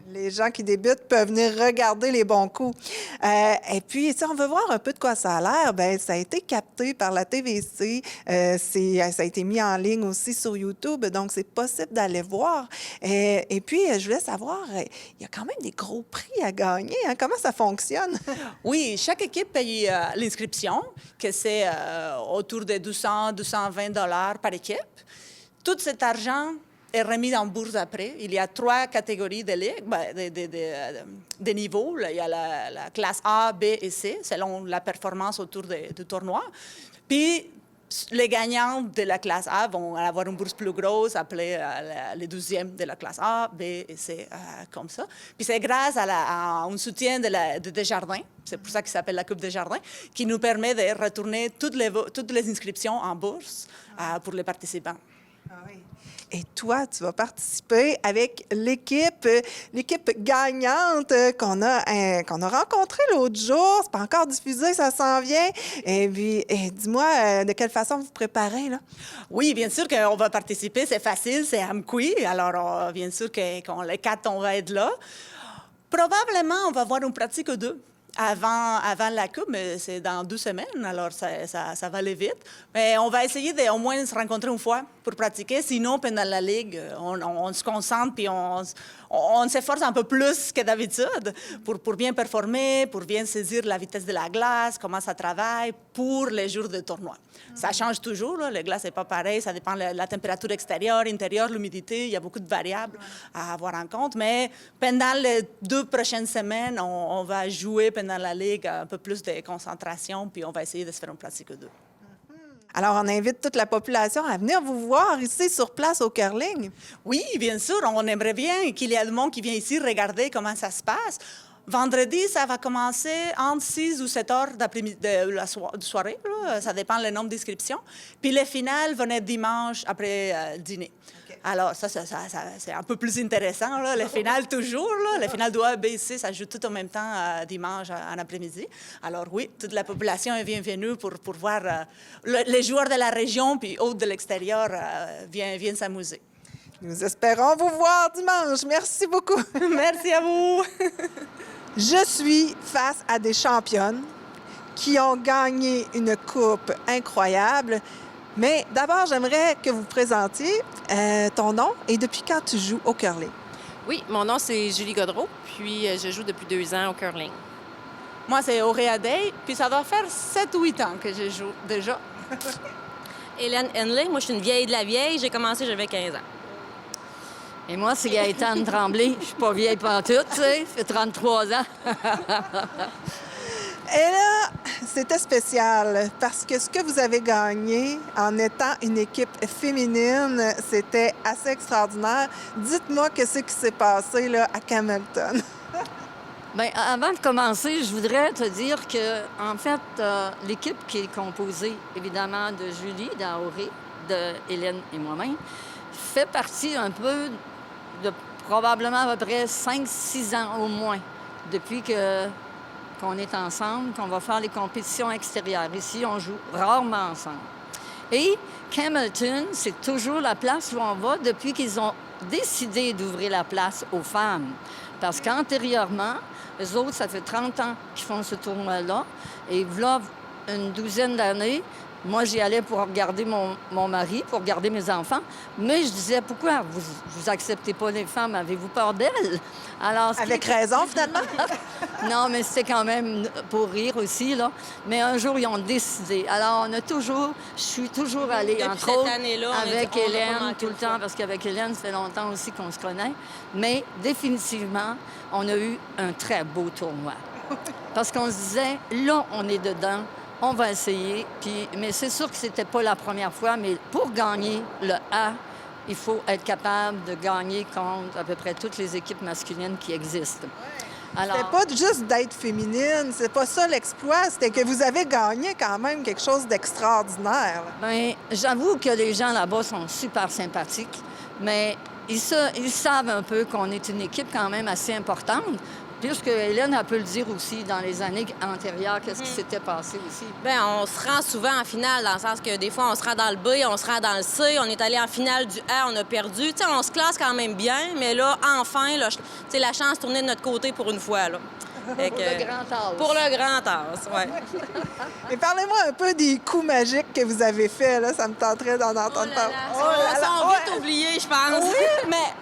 Les gens qui débutent peuvent venir regarder les bons coups. Et puis, si on veut voir un peu de quoi ça a l'air, bien, ça a été capté par la TVC. Ça a été mis en ligne aussi sur YouTube, donc c'est possible d'aller voir. Et puis, je voulais savoir, il y a quand même des gros prix à gagner. Hein? Comment ça fonctionne? Oui, chaque équipe paye l'inscription, que c'est autour de 200-220 $ par équipe. Tout cet argent est remis en bourse après. Il y a 3 catégories de ligues, de niveaux. Il y a la classe A, B et C, selon la performance autour du tournoi. Puis, les gagnants de la classe A vont avoir une bourse plus grosse, appelée les 12e de la classe A, B et C, comme ça. Puis c'est grâce à un soutien de Desjardins, c'est pour ça qu'il s'appelle la Coupe Desjardins, qui nous permet de retourner toutes les inscriptions en bourse pour les participants. Ah oui. Et toi, tu vas participer avec l'équipe gagnante qu'on a rencontrée l'autre jour. C'est pas encore diffusé, ça s'en vient. Et puis, dis-moi, de quelle façon vous préparez, là? Oui, bien sûr qu'on va participer. C'est facile, c'est Amqui. Alors, bien sûr qu'on les 4, on va être là. Probablement, on va avoir une pratique ou 2. Avant la Coupe, mais c'est dans 2 semaines, alors ça va aller vite. Mais on va essayer d'au moins se rencontrer une fois pour pratiquer. Sinon, pendant la Ligue, on se concentre puis on s'efforce un peu plus que d'habitude pour bien performer, pour bien saisir la vitesse de la glace, comment ça travaille pour les jours de tournoi. Ça change toujours, là. La glace n'est pas pareil, ça dépend de la température extérieure, intérieure, l'humidité. Il y a beaucoup de variables à avoir en compte. Mais pendant les 2 prochaines semaines, on va jouer pendant la Ligue un peu plus de concentration, puis on va essayer de se faire une pratique ou 2. Alors, on invite toute la population à venir vous voir ici sur place au curling. Oui, bien sûr. On aimerait bien qu'il y ait du monde qui vient ici regarder comment ça se passe. Vendredi, ça va commencer entre 6 ou 7 heures de soirée. Là. Ça dépend du nombre d'inscriptions. Puis les finales vont être dimanche après dîner. Okay. Alors, ça c'est un peu plus intéressant. Là. Les finales, toujours. Là. Les finales du A, B et C, ça joue tout en même temps dimanche en après-midi. Alors oui, toute la population est bienvenue pour voir les joueurs de la région puis autres de l'extérieur viennent s'amuser. Nous espérons vous voir dimanche. Merci beaucoup. Merci à vous. Je suis face à des championnes qui ont gagné une coupe incroyable. Mais d'abord, j'aimerais que vous présentiez ton nom et depuis quand tu joues au curling. Oui, mon nom, c'est Julie Godreau, puis je joue depuis 2 ans au curling. Moi, c'est Auréa Day, puis ça doit faire 7 ou 8 ans que je joue déjà. Hélène Henley, moi, je suis une vieille de la vieille. J'ai commencé, j'avais 15 ans. Et moi, c'est Gaëtane Tremblay. Je suis pas vieille pantoute, tu sais. Ça fait 33 ans. Et là, c'était spécial parce que ce que vous avez gagné en étant une équipe féminine, c'était assez extraordinaire. Dites-moi qu'est-ce qui s'est passé là, à Camelton. Bien, avant de commencer, je voudrais te dire que, en fait, l'équipe qui est composée, évidemment, de Julie, d'Auré, de Hélène et moi-même, fait partie un peu de probablement à peu près 5-6 ans au moins, depuis qu'on est ensemble, qu'on va faire les compétitions extérieures. Ici, on joue rarement ensemble. Et Camelton, c'est toujours la place où on va depuis qu'ils ont décidé d'ouvrir la place aux femmes. Parce qu'antérieurement, eux autres, ça fait 30 ans qu'ils font ce tournoi-là. Et là, une 12aine d'années, moi, j'y allais pour regarder mon mari, pour regarder mes enfants. Mais je disais, pourquoi vous acceptez pas les femmes? Avez-vous peur d'elles? Alors, avec raison, finalement. Non, mais c'était quand même pour rire aussi, là. Mais un jour, ils ont décidé. Alors, je suis toujours allée, entre autres, avec Hélène tout le temps, parce qu'avec Hélène, ça fait longtemps aussi qu'on se connaît. Mais définitivement, on a eu un très beau tournoi. Parce qu'on se disait, là, on est dedans. On va essayer. Mais c'est sûr que c'était pas la première fois, mais pour gagner le A, il faut être capable de gagner contre à peu près toutes les équipes masculines qui existent. Alors, C'était pas juste d'être féminine, c'est pas ça l'exploit, c'était que vous avez gagné quand même quelque chose d'extraordinaire. bien, j'avoue que les gens là-bas sont super sympathiques, mais ils savent un peu qu'on est une équipe quand même assez importante. Puisque Hélène, elle peut le dire aussi dans les années antérieures, qu'est-ce qui s'était passé aussi. Bien, on se rend souvent en finale, dans le sens que des fois, on se rend dans le B, on se rend dans le C, on est allé en finale du A, on a perdu. Tu sais, on se classe quand même bien, mais là, enfin, là, tu sais, la chance tournait de notre côté pour une fois, là. Fait que, pour le grand as. Pour le grand as, oui. Et parlez-moi un peu des coups magiques que vous avez faits, là, ça me tenterait d'en entendre parler. Ils sont vite oubliés, je pense. Oui, mais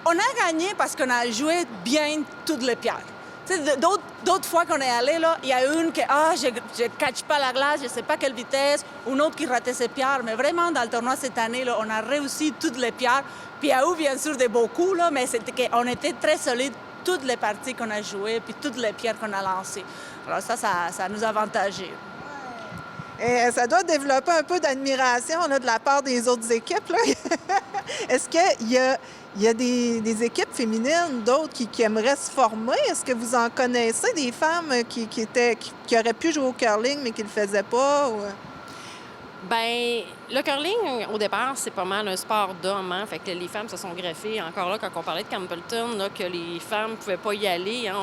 on a gagné parce qu'on a joué bien toutes les pierres. Tu sais, d'autres fois qu'on est allé, là, il y a une qui, je ne catch pas la glace, je ne sais pas quelle vitesse, une autre qui ratait ses pierres. Mais vraiment, dans le tournoi cette année, là, on a réussi toutes les pierres. Puis il y a eu, bien sûr, des beaux coups, là, mais on était très solides toutes les parties qu'on a jouées, puis toutes les pierres qu'on a lancées. Alors ça nous a avantagés. Et ça doit développer un peu d'admiration là, de la part des autres équipes. Là. Est-ce qu'il y a des équipes féminines, d'autres qui aimeraient se former? Est-ce que vous en connaissez des femmes qui auraient pu jouer au curling mais qui ne le faisaient pas? Ou... Bien, le curling, au départ, c'est pas mal un sport d'hommes. Hein? Fait que les femmes se sont greffées. Encore là, quand on parlait de Campbellton, là, que les femmes ne pouvaient pas y aller, hein,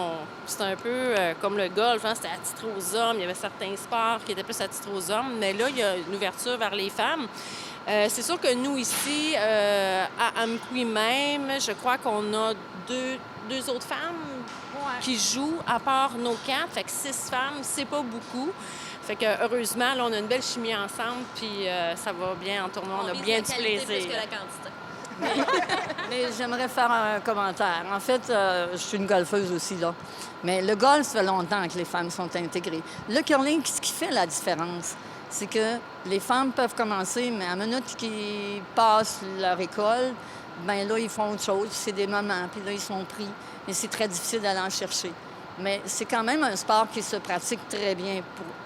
c'était un peu comme le golf. Hein? C'était attitré aux hommes. Il y avait certains sports qui étaient plus attitrés aux hommes. Mais là, il y a une ouverture vers les femmes. C'est sûr que nous, ici, à Amqui même, je crois qu'on a deux autres femmes qui jouent, à part nos 4. Fait que 6 femmes, c'est pas beaucoup. Fait que heureusement, là, on a une belle chimie ensemble, puis ça va bien en tournoi. On a bien du plaisir. Plus que la quantité. Mais j'aimerais faire un commentaire. En fait, je suis une golfeuse aussi, là. Mais le golf, ça fait longtemps que les femmes sont intégrées. Le curling, ce qui fait la différence, c'est que les femmes peuvent commencer, mais à la minute qu'ils passent leur école, bien là, ils font autre chose. C'est des moments, puis là, ils sont pris. Et c'est très difficile d'aller en chercher. Mais c'est quand même un sport qui se pratique très bien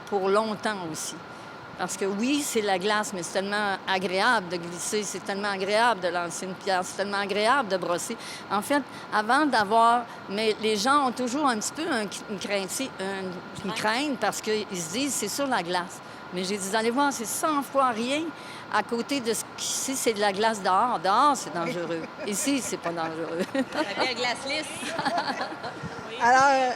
pour longtemps aussi. Parce que oui, c'est la glace, mais c'est tellement agréable de glisser, c'est tellement agréable de lancer une pierre, c'est tellement agréable de brosser. En fait, avant d'avoir... Mais les gens ont toujours un petit peu une crainte parce qu'ils se disent c'est sur la glace. Mais j'ai dit, allez voir, c'est 100 fois rien à côté de ce qu'ici, c'est de la glace dehors. Dehors, c'est dangereux. Ici, c'est pas dangereux. La belle glace lisse. Alors,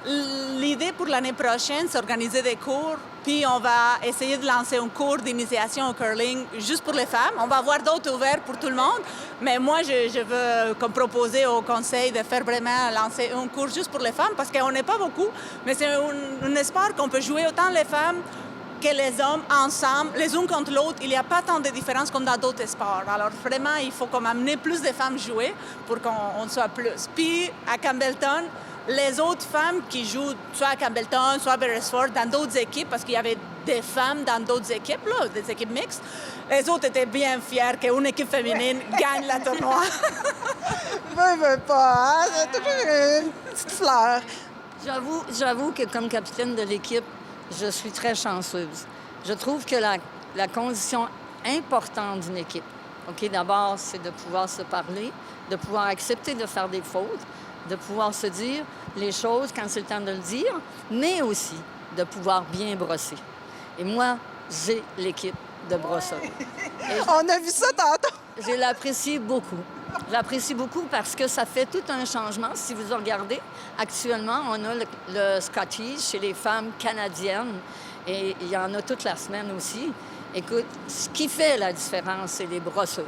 l'idée pour l'année prochaine, c'est organiser des cours, puis on va essayer de lancer un cours d'initiation au curling juste pour les femmes. On va avoir d'autres ouverts pour tout le monde, mais moi, je veux proposer au conseil de faire vraiment lancer un cours juste pour les femmes, parce qu'on n'est pas beaucoup, mais c'est un sport qu'on peut jouer autant les femmes que les hommes ensemble, les uns contre l'autre. Il n'y a pas tant de différence comme dans d'autres sports. Alors vraiment, il faut comme amener plus de femmes jouer pour qu'on soit plus. Puis à Campbellton, les autres femmes qui jouent soit à Campbellton, soit à Beresford, dans d'autres équipes, parce qu'il y avait des femmes dans d'autres équipes, là, des équipes mixtes, les autres étaient bien fiers qu'une équipe féminine gagne la tournoi. veux pas, hein? C'est toujours une petite fleur. J'avoue que comme capitaine de l'équipe, je suis très chanceuse. Je trouve que la condition importante d'une équipe, OK, d'abord, c'est de pouvoir se parler, de pouvoir accepter de faire des fautes, de pouvoir se dire les choses quand c'est le temps de le dire, mais aussi de pouvoir bien brosser. Et moi, j'ai l'équipe de brosseurs. On a vu ça tantôt. Je l'apprécie beaucoup. Je l'apprécie beaucoup parce que ça fait tout un changement. Si vous regardez, actuellement, on a le Scottish chez les femmes canadiennes et il y en a toute la semaine aussi. Écoute, ce qui fait la différence, c'est les brosseuses.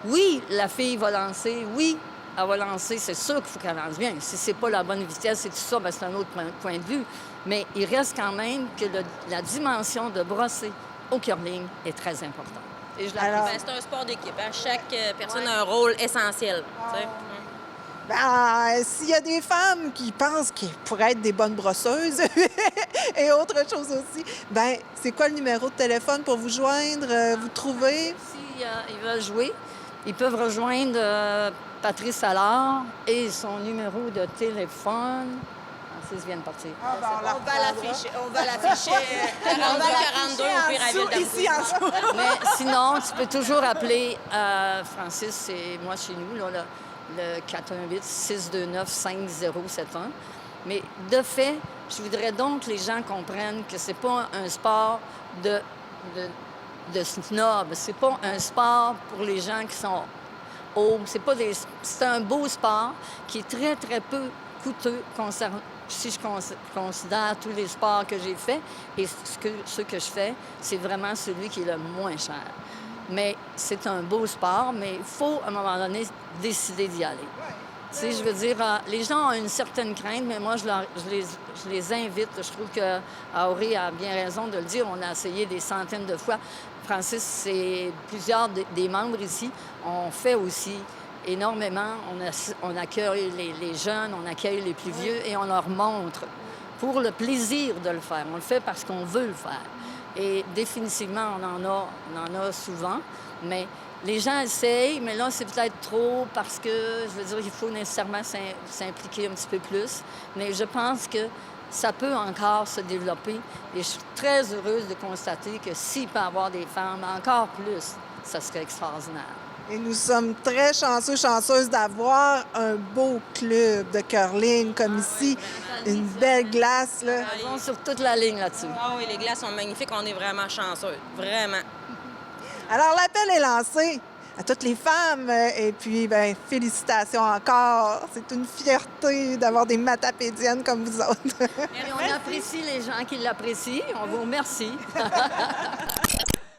Oui, la fille va lancer, oui, elle va lancer, c'est sûr qu'il faut qu'elle lance bien. Si c'est pas la bonne vitesse et tout ça, bien, c'est un autre point de vue. Mais il reste quand même que la dimension de brosser au curling est très importante. Et je Ben, c'est un sport d'équipe. Hein? Chaque personne a un rôle essentiel. S'il y a des femmes qui pensent qu'elles pourraient être des bonnes brosseuses et autre chose aussi, ben c'est quoi le numéro de téléphone pour vous joindre, vous trouver? S'ils veulent jouer, ils peuvent rejoindre Patrice Allard et son numéro de téléphone. Francis vient de partir. On va l'afficher. 42 au pire à Ville ici en dessous. Mais sinon, tu peux toujours appeler Francis et moi chez nous, là, le 418-629-5071. Mais de fait, je voudrais donc que les gens comprennent que c'est pas un sport de snob. C'est pas un sport pour les gens qui sont hauts. C'est un beau sport qui est très, très peu coûteux si je considère tous les sports que j'ai faits. Et ce que je fais, c'est vraiment celui qui est le moins cher. Mais c'est un beau sport, mais il faut, à un moment donné, décider d'y aller. Tu sais, je veux dire, les gens ont une certaine crainte, mais moi, je les invite. Je trouve que Auré a bien raison de le dire. On a essayé des centaines de fois. Francis, c'est plusieurs des membres ici. On fait aussi énormément. On accueille les jeunes, on accueille les plus vieux et on leur montre pour le plaisir de le faire. On le fait parce qu'on veut le faire. Et définitivement, on en a souvent, mais les gens essayent, mais là, c'est peut-être trop parce que, je veux dire, il faut nécessairement s'impliquer un petit peu plus. Mais je pense que ça peut encore se développer. Et je suis très heureuse de constater que s'il peut y avoir des femmes, encore plus, ça serait extraordinaire. Et nous sommes très chanceuses d'avoir un beau club de curling comme ici. Une belle glace, là. Ils vont sur toute la ligne là-dessus. Ah oui, les glaces sont magnifiques. On est vraiment chanceux. Vraiment. Alors, l'appel est lancé à toutes les femmes. Et puis, bien, félicitations encore. C'est une fierté d'avoir des matapédiennes comme vous autres. Et on apprécie les gens qui l'apprécient. On vous remercie.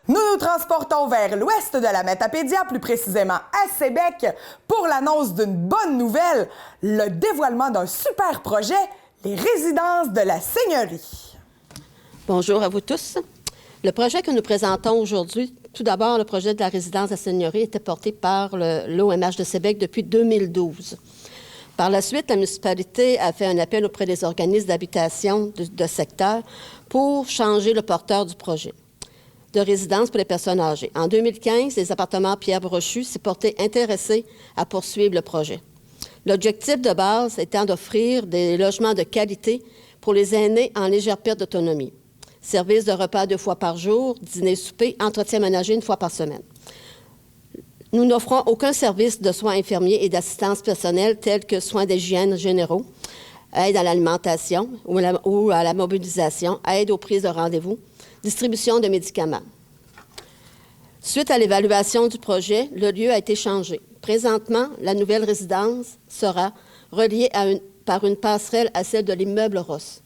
Nous nous transportons vers l'ouest de la Matapédia, plus précisément à Sébec, pour l'annonce d'une bonne nouvelle, le dévoilement d'un super projet, les résidences de la Seigneurie. Bonjour à vous tous. Le projet que nous présentons aujourd'hui, tout d'abord, le projet de la résidence de la Seigneurie était porté par l'OMH de Sébec depuis 2012. Par la suite, la municipalité a fait un appel auprès des organismes d'habitation de secteur pour changer le porteur du projet de résidence pour les personnes âgées. En 2015, les appartements Pierre Brochu s'est porté intéressés à poursuivre le projet. L'objectif de base étant d'offrir des logements de qualité pour les aînés en légère perte d'autonomie. Service de repas 2 fois par jour, dîner-souper, entretien ménager 1 fois par semaine. Nous n'offrons aucun service de soins infirmiers et d'assistance personnelle tels que soins d'hygiène généraux, aide à l'alimentation ou à la mobilisation, aide aux prises de rendez-vous, distribution de médicaments. Suite à l'évaluation du projet, le lieu a été changé. Présentement, la nouvelle résidence sera reliée par une passerelle à celle de l'immeuble Ross.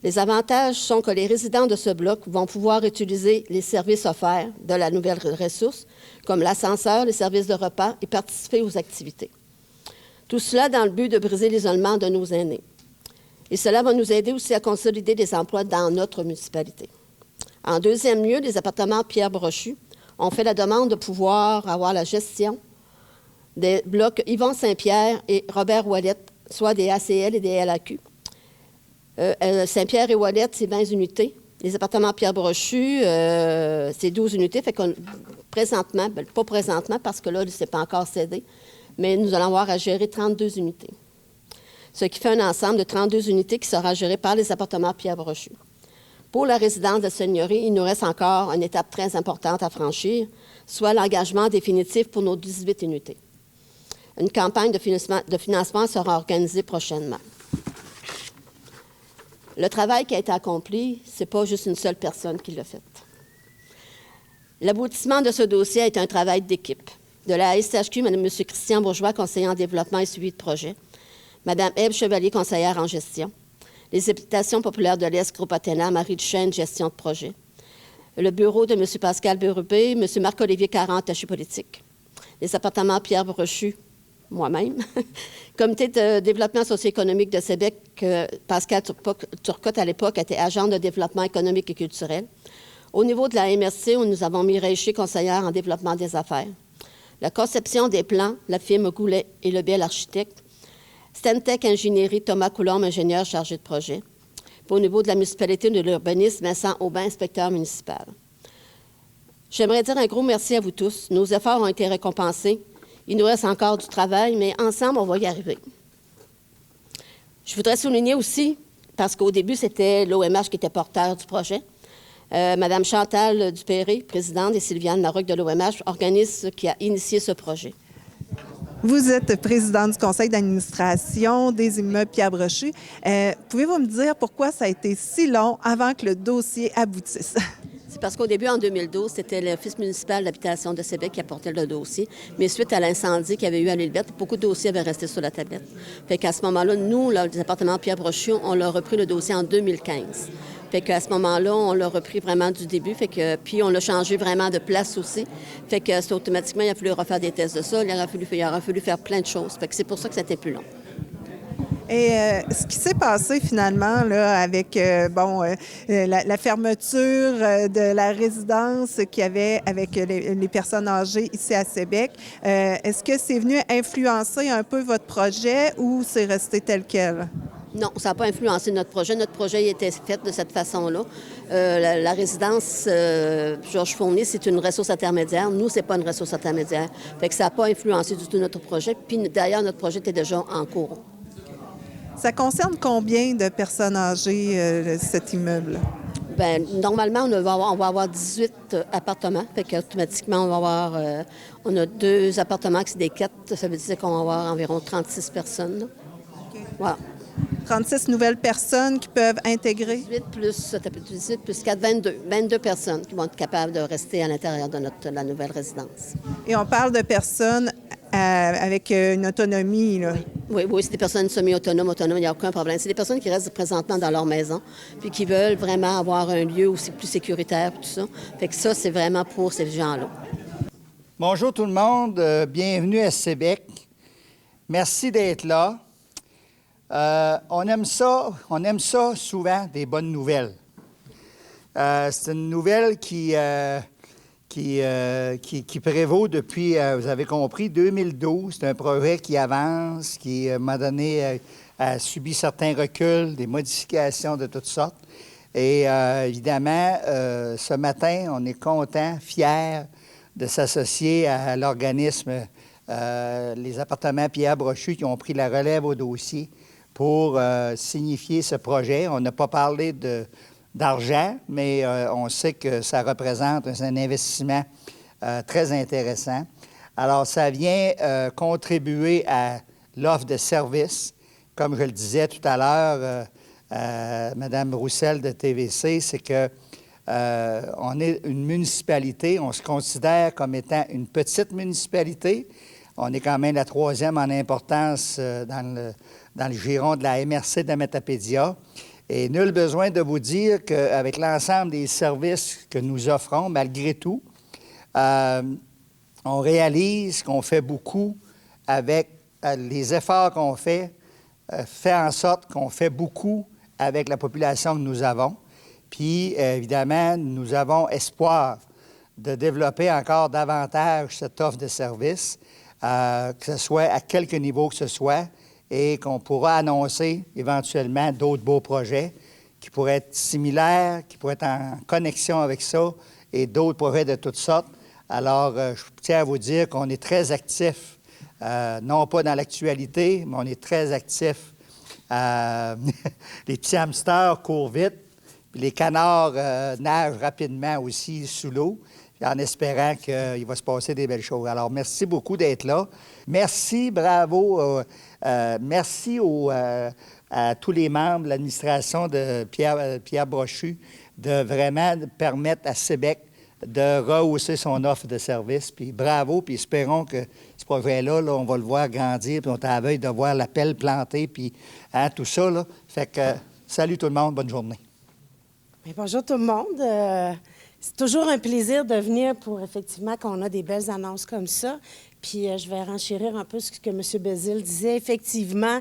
Les avantages sont que les résidents de ce bloc vont pouvoir utiliser les services offerts de la nouvelle ressource, comme l'ascenseur, les services de repas et participer aux activités. Tout cela dans le but de briser l'isolement de nos aînés. Et cela va nous aider aussi à consolider des emplois dans notre municipalité. En deuxième lieu, les appartements Pierre Brochu ont fait la demande de pouvoir avoir la gestion des blocs Yvon Saint-Pierre et Robert Ouellette, soit des ACL et des LAQ. Saint-Pierre et Ouellette, c'est 20 unités. Les appartements Pierre Brochu, c'est 12 unités. Fait que présentement, pas présentement parce que là, ce n'est pas encore cédé, mais nous allons avoir à gérer 32 unités. Ce qui fait un ensemble de 32 unités qui sera géré par les appartements Pierre Brochu. Pour la résidence de Seigneurie, il nous reste encore une étape très importante à franchir, soit l'engagement définitif pour nos 18 unités. Une campagne de financement sera organisée prochainement. Le travail qui a été accompli, ce n'est pas juste une seule personne qui l'a fait. L'aboutissement de ce dossier est un travail d'équipe. De la SHQ, M. Christian Bourgeois, conseiller en développement et suivi de projet, Mme Ève Chevalier, conseillère en gestion, les habitations populaires de l'Est, Groupe Athéna, Marie Duchesne, gestion de projet, le bureau de M. Pascal Bérubé, M. Marc-Olivier Caron, attaché politique, les appartements Pierre Brochu, moi-même, Comité de développement socio-économique de Sébec, Pascal Turcotte, à l'époque, était agent de développement économique et culturel. Au niveau de la MRC, où nous avons mis Réché, conseillère en développement des affaires. La conception des plans, la firme Goulet et le Bel architecte. Stentec Ingénierie, Thomas Coulombe, ingénieur chargé de projet. Puis au niveau de la municipalité de l'urbanisme, Vincent Aubin, inspecteur municipal. J'aimerais dire un gros merci à vous tous. Nos efforts ont été récompensés. Il nous reste encore du travail, mais ensemble, on va y arriver. Je voudrais souligner aussi, parce qu'au début, c'était l'OMH qui était porteur du projet. Madame Chantal Dupéré, présidente, et Sylviane Larocque de l'OMH, organisme qui a initié ce projet. Vous êtes présidente du conseil d'administration des immeubles Pierre Brochu. Pouvez-vous me dire pourquoi ça a été si long avant que le dossier aboutisse? C'est parce qu'au début, en 2012, c'était l'Office municipal d'habitation de Sébec qui apportait le dossier. Mais suite à l'incendie qu'il y avait eu à l'île Verte, beaucoup de dossiers avaient resté sur la tablette. Fait qu'à ce moment-là, nous, le département Pierre Brochu, on leur a repris le dossier en 2015. Fait qu'à ce moment-là, on l'a repris vraiment du début. Fait que, puis on l'a changé vraiment de place aussi. Fait que c'est automatiquement, il a fallu refaire des tests de sol, il aura fallu faire plein de choses. Fait que c'est pour ça que c'était plus long. Et ce qui s'est passé finalement là, avec la fermeture de la résidence qu'il y avait avec les personnes âgées ici à Sébec, est-ce que c'est venu influencer un peu votre projet ou c'est resté tel quel? Non, ça n'a pas influencé notre projet. Notre projet était fait de cette façon-là. La résidence Georges Fournier, c'est une ressource intermédiaire. Nous, c'est pas une ressource intermédiaire. Fait que ça n'a pas influencé du tout notre projet. Puis d'ailleurs, notre projet était déjà en cours. Ça concerne combien de personnes âgées, cet immeuble? Bien, normalement, on va avoir 18 appartements. Fait qu'automatiquement, on a 2 appartements qui sont des 4. Ça veut dire qu'on va avoir environ 36 personnes. Là. Okay. Voilà. 36 nouvelles personnes qui peuvent intégrer? 18 plus 4, 22. 22 personnes qui vont être capables de rester à l'intérieur de la nouvelle résidence. Et on parle de personnes avec une autonomie, là? Oui, c'est des personnes semi-autonomes, il n'y a aucun problème. C'est des personnes qui restent présentement dans leur maison puis qui veulent vraiment avoir un lieu aussi plus sécuritaire et tout ça. Fait que ça, c'est vraiment pour ces gens-là. Bonjour tout le monde, bienvenue à Sébec. Merci d'être là. On aime ça souvent, des bonnes nouvelles. C'est une nouvelle qui prévaut depuis, vous avez compris, 2012. C'est un projet qui avance, qui, à un moment donné, a subi certains reculs, des modifications de toutes sortes. Et évidemment, ce matin, on est content, fiers de s'associer à l'organisme les appartements Pierre Brochu qui ont pris la relève au dossier pour signifier ce projet. On n'a pas parlé d'argent, mais on sait que ça représente un investissement très intéressant. Alors, ça vient contribuer à l'offre de services. Comme je le disais tout à l'heure, Mme Roussel de TVC, c'est que on est une municipalité, on se considère comme étant une petite municipalité. On est quand même la 3e en importance dans le giron de la MRC de Matapédia. Et nul besoin de vous dire qu'avec l'ensemble des services que nous offrons, malgré tout, on réalise qu'on fait beaucoup avec les efforts qu'on fait en sorte qu'on fait beaucoup avec la population que nous avons. Puis, évidemment, nous avons espoir de développer encore davantage cette offre de services, que ce soit à quelque niveau que ce soit, et qu'on pourra annoncer éventuellement d'autres beaux projets qui pourraient être similaires, qui pourraient être en connexion avec ça, et d'autres projets de toutes sortes. Alors, je tiens à vous dire qu'on est très actifs, non pas dans l'actualité, mais on est très actifs. Les petits hamsters courent vite, puis les canards nagent rapidement aussi sous l'eau, en espérant qu'il va se passer des belles choses. Alors, merci beaucoup d'être là. Merci, bravo. Merci à tous les membres de l'administration de Pierre Brochu de vraiment permettre à Sébec de rehausser son offre de service. Puis bravo, puis espérons que ce projet-là, là, on va le voir grandir, puis on est à la veille de voir la pelle plantée, puis tout ça. Là. Fait que salut tout le monde, bonne journée. Bien, bonjour tout le monde. C'est toujours un plaisir de venir pour, effectivement, qu'on a des belles annonces comme ça. Puis je vais renchérir un peu ce que M. Bézil disait. Effectivement,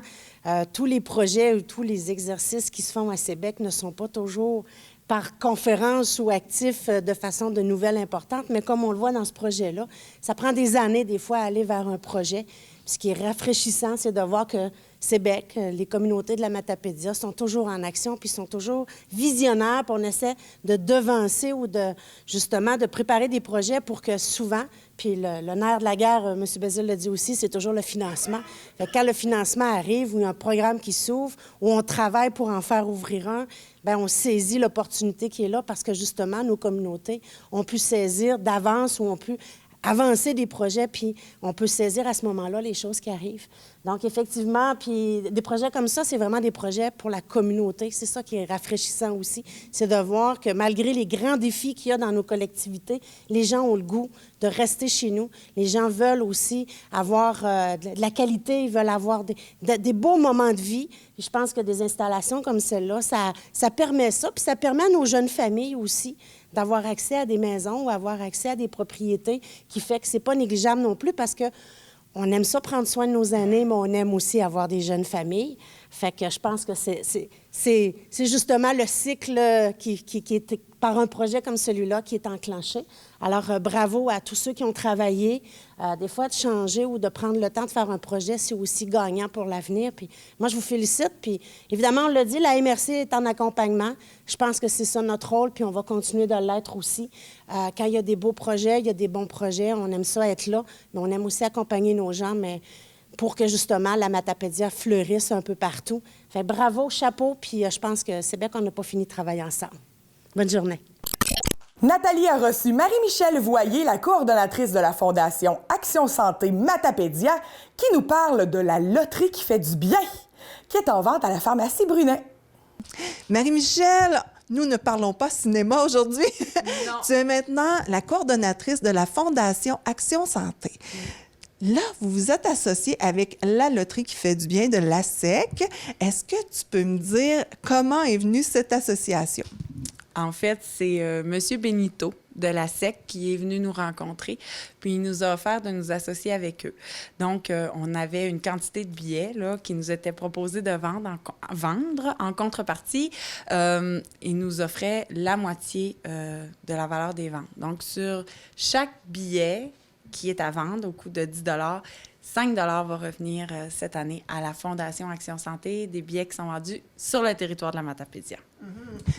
tous les projets ou tous les exercices qui se font à Sébec ne sont pas toujours par conférence ou actifs de façon de nouvelles importantes, mais comme on le voit dans ce projet-là, ça prend des années, des fois, à aller vers un projet. Puis ce qui est rafraîchissant, c'est de voir que Sébec, les communautés de la Matapédia sont toujours en action, puis sont toujours visionnaires, puis on essaie de devancer ou justement de préparer des projets pour que souvent, puis le nerf de la guerre, M. Bézil l'a dit aussi, c'est toujours le financement. Fait que quand le financement arrive, ou il y a un programme qui s'ouvre, ou on travaille pour en faire ouvrir un, bien, on saisit l'opportunité qui est là parce que justement, nos communautés ont pu saisir d'avance ou ont pu avancer des projets, puis on peut saisir à ce moment-là les choses qui arrivent. Donc, effectivement, puis des projets comme ça, c'est vraiment des projets pour la communauté. C'est ça qui est rafraîchissant aussi. C'est de voir que malgré les grands défis qu'il y a dans nos collectivités, les gens ont le goût de rester chez nous. Les gens veulent aussi avoir de la qualité, ils veulent avoir des beaux moments de vie. Et je pense que des installations comme celle-là, ça permet ça. Puis ça permet à nos jeunes familles aussi d'avoir accès à des maisons ou avoir accès à des propriétés qui fait que c'est pas négligeable non plus parce que on aime ça prendre soin de nos aînés, mais on aime aussi avoir des jeunes familles. Fait que je pense que c'est justement le cycle qui est par un projet comme celui-là qui est enclenché. Alors, bravo à tous ceux qui ont travaillé. Des fois, de changer ou de prendre le temps de faire un projet, c'est aussi gagnant pour l'avenir. Puis moi, je vous félicite. Puis évidemment, on l'a dit, la MRC est en accompagnement. Je pense que c'est ça notre rôle, puis on va continuer de l'être aussi. Quand il y a des beaux projets, il y a des bons projets, on aime ça être là, mais on aime aussi accompagner nos gens, mais pour que, justement, la Matapédia fleurisse un peu partout. Fait bravo, chapeau, puis je pense que c'est bien qu'on n'a pas fini de travailler ensemble. Bonne journée. Nathalie a reçu Marie-Michèle Voyer, la coordonnatrice de la Fondation Action Santé Matapédia, qui nous parle de la loterie qui fait du bien, qui est en vente à la pharmacie Brunet. Marie-Michèle, nous ne parlons pas cinéma aujourd'hui. Tu es maintenant la coordonnatrice de la Fondation Action Santé. Là, vous vous êtes associée avec la loterie qui fait du bien de l'ASEC. Est-ce que tu peux me dire comment est venue cette association? En fait, c'est M. Benito de la SEC qui est venu nous rencontrer, puis il nous a offert de nous associer avec eux. Donc, on avait une quantité de billets là, qui nous était proposé de vendre en contrepartie. Il nous offrait la moitié de la valeur des ventes. Donc, sur chaque billet qui est à vendre au coût de 10 $, 5 $ va revenir cette année à la Fondation Action Santé, des billets qui sont vendus sur le territoire de la Matapédia.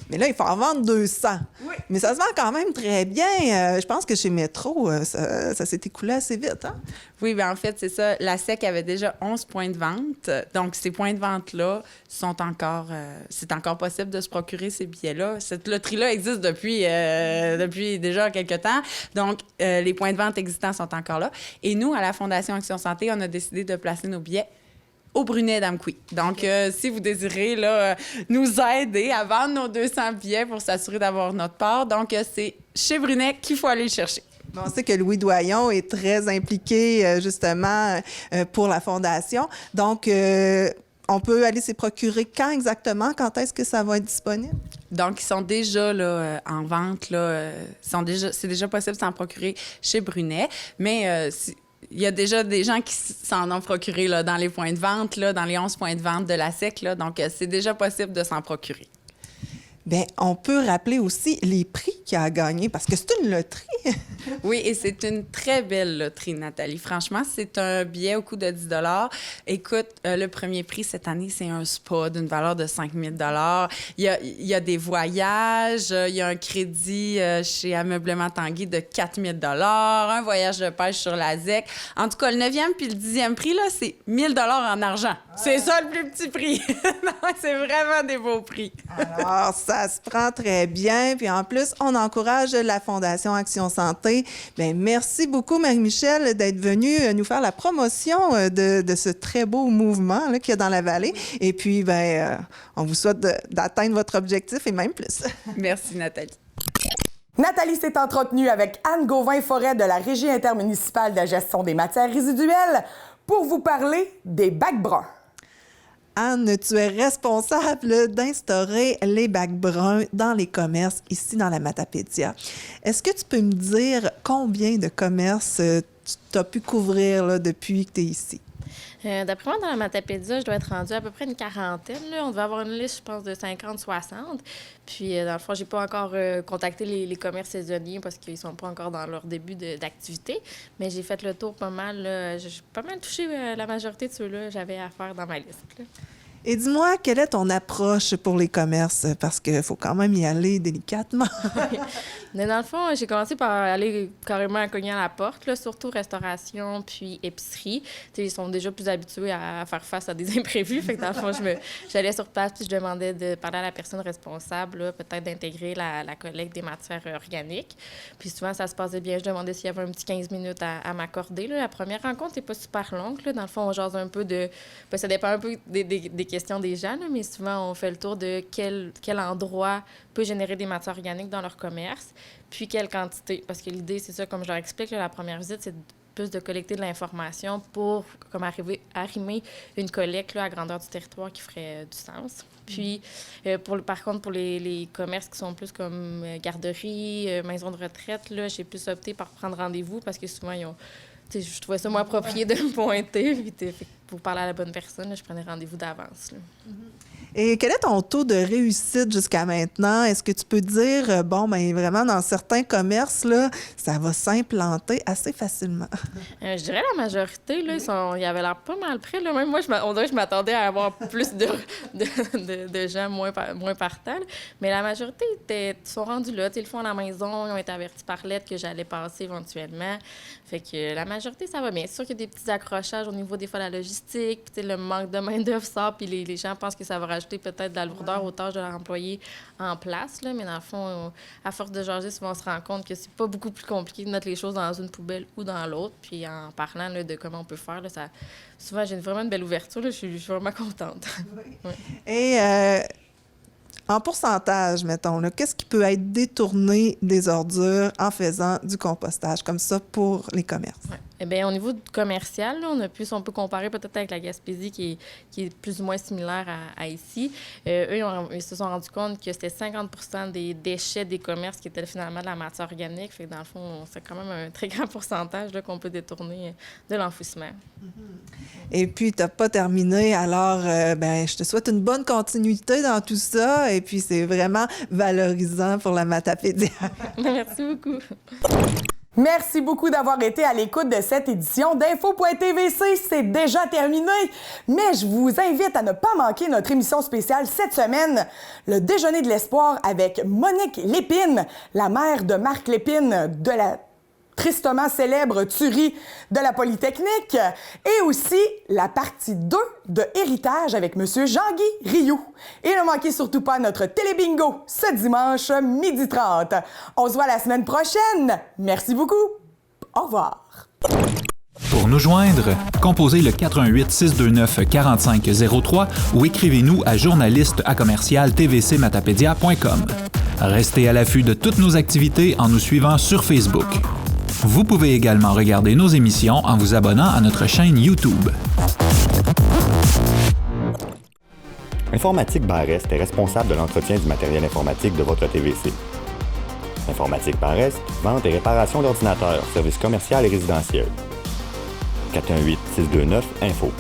Mais là, il faut en vendre 200. Oui. Mais ça se vend quand même très bien. Je pense que chez Métro, ça s'est écoulé assez vite. Hein? Oui, bien en fait, c'est ça. La SEC avait déjà 11 points de vente. Donc, ces points de vente-là sont encore... c'est encore possible de se procurer ces billets-là. Cette loterie-là existe depuis déjà quelques temps. Donc, les points de vente existants sont encore là. Et nous, à la Fondation Action Santé, on a décidé de placer nos billets au Brunet d'Amqui. Donc, si vous désirez là, nous aider à vendre nos 200 billets pour s'assurer d'avoir notre part, donc c'est chez Brunet qu'il faut aller le chercher. Bon, on sait que Louis Doyon est très impliqué justement pour la Fondation. Donc, on peut aller s'y procurer quand exactement? Quand est-ce que ça va être disponible? Donc, ils sont déjà là, en vente. Là, c'est déjà possible de s'en procurer chez Brunet, mais... il y a déjà des gens qui s'en ont procuré là, dans les points de vente, là, dans les 11 points de vente de la SEC. Là, donc, c'est déjà possible de s'en procurer. Bien, on peut rappeler aussi les prix qu'il a gagnés, parce que c'est une loterie. Oui, et c'est une très belle loterie, Nathalie. Franchement, c'est un billet au coût de 10 $. Écoute, le premier prix cette année, c'est un spa d'une valeur de 5 000 $. Il y a des voyages, il y a un crédit chez Ameublement Tanguy de 4 000 $, un voyage de pêche sur la ZEC. En tout cas, le 9e puis le 10e prix, là, c'est 1 000 $ en argent. C'est ça le plus petit prix. C'est vraiment des beaux prix. Alors, ça se prend très bien. Puis en plus, on encourage la Fondation Action Santé. Bien, merci beaucoup, Marie-Michèle, d'être venue nous faire la promotion de ce très beau mouvement là, qu'il y a dans la vallée. Et puis, bien, on vous souhaite d'atteindre votre objectif et même plus. Merci, Nathalie. Nathalie s'est entretenue avec Anne Gauvin-Forêt de la Régie intermunicipale de la gestion des matières résiduelles pour vous parler des bacs bruns. Anne, tu es responsable d'instaurer les bacs bruns dans les commerces ici dans la Matapédia. Est-ce que tu peux me dire combien de commerces tu as pu couvrir là, depuis que tu es ici? D'après moi, dans la Matapédia, je dois être rendue à peu près une quarantaine. Là. On devait avoir une liste, je pense, de 50-60. Puis, dans le fond, j'ai pas encore contacté les commerces saisonniers parce qu'ils sont pas encore dans leur début d'activité. Mais j'ai fait le tour pas mal. J'ai pas mal touché la majorité de ceux-là que j'avais à faire dans ma liste. Là. Et dis-moi, quelle est ton approche pour les commerces? Parce qu'il faut quand même y aller délicatement. Oui. Mais dans le fond, j'ai commencé par aller carrément cogner à la porte, là, surtout restauration puis épicerie. T'sais, ils sont déjà plus habitués à faire face à des imprévus. Fait que dans le fond, j'allais sur place puis je demandais de parler à la personne responsable, là, peut-être d'intégrer la collecte des matières organiques. Puis souvent, ça se passait bien. Je demandais s'il y avait un petit 15 minutes à m'accorder. Là. La première rencontre n'est pas super longue. Là. Dans le fond, on jase un peu de... Ben, ça dépend un peu des questions des gens, là, mais souvent, on fait le tour de quel endroit peut générer des matières organiques dans leur commerce, puis quelle quantité. Parce que l'idée, c'est ça, comme je leur explique, là, la première visite, c'est plus de collecter de l'information pour comme arrimer une collecte là, à grandeur du territoire qui ferait du sens. Puis, par contre, pour les commerces qui sont plus comme garderie, maison de retraite, là, j'ai plus opté par prendre rendez-vous parce que souvent, ils ont... Je trouvais ça moins approprié de me pointer. Puis, pour parler à la bonne personne, là, je prenais rendez-vous d'avance. Là. Et quel est ton taux de réussite jusqu'à maintenant? Est-ce que tu peux dire, vraiment, dans certains commerces, là, ça va s'implanter assez facilement? Je dirais la majorité, là, ils avaient l'air pas mal près. Là. Même moi, on dirait que je m'attendais à avoir plus de gens moins partants. Mais la majorité sont rendus là. Ils le font à la maison, ils ont été avertis par lettre que j'allais passer éventuellement. Fait que la majorité, ça va bien. C'est sûr qu'il y a des petits accrochages au niveau des fois de la logistique. Le manque de main-d'œuvre sort, puis les gens pensent que ça va rajouter peut-être de la lourdeur aux tâches de leur employé en place. Là. Mais dans le fond, à force de jaser, souvent on se rend compte que c'est pas beaucoup plus compliqué de mettre les choses dans une poubelle ou dans l'autre. Puis en parlant là, de comment on peut faire, là, souvent j'ai vraiment une belle ouverture. Là. Je suis vraiment contente. Oui. Oui. Et en pourcentage, mettons, là, qu'est-ce qui peut être détourné des ordures en faisant du compostage, comme ça, pour les commerces? Ouais. Eh bien, au niveau du commercial, là, on peut comparer peut-être avec la Gaspésie qui est plus ou moins similaire à ici. Eux, ils se sont rendus compte que c'était 50% des déchets des commerces qui étaient finalement de la matière organique. Fait que dans le fond, c'est quand même un très grand pourcentage là, qu'on peut détourner de l'enfouissement. Mm-hmm. Et puis, tu n'as pas terminé. Alors, je te souhaite une bonne continuité dans tout ça. Et puis, c'est vraiment valorisant pour la Matapédia. Merci beaucoup. Merci beaucoup d'avoir été à l'écoute de cette édition d'Info.tvc. C'est déjà terminé, mais je vous invite à ne pas manquer notre émission spéciale cette semaine, le Déjeuner de l'espoir avec Monique Lépine, la mère de Marc Lépine de la tristement célèbre tuerie de la Polytechnique, et aussi la partie 2 de Héritage avec M. Jean-Guy Rioux. Et ne manquez surtout pas notre télébingo ce dimanche 12h30. On se voit la semaine prochaine. Merci beaucoup. Au revoir. Pour nous joindre, composez le 418-629-4503 ou écrivez-nous à journaliste@tvcmatapedia.com. Restez à l'affût de toutes nos activités en nous suivant sur Facebook. Vous pouvez également regarder nos émissions en vous abonnant à notre chaîne YouTube. Informatique Barrest est responsable de l'entretien du matériel informatique de votre TVC. Informatique Barrest, vente et réparation d'ordinateurs, services commerciaux et résidentiels. 418-629-INFO.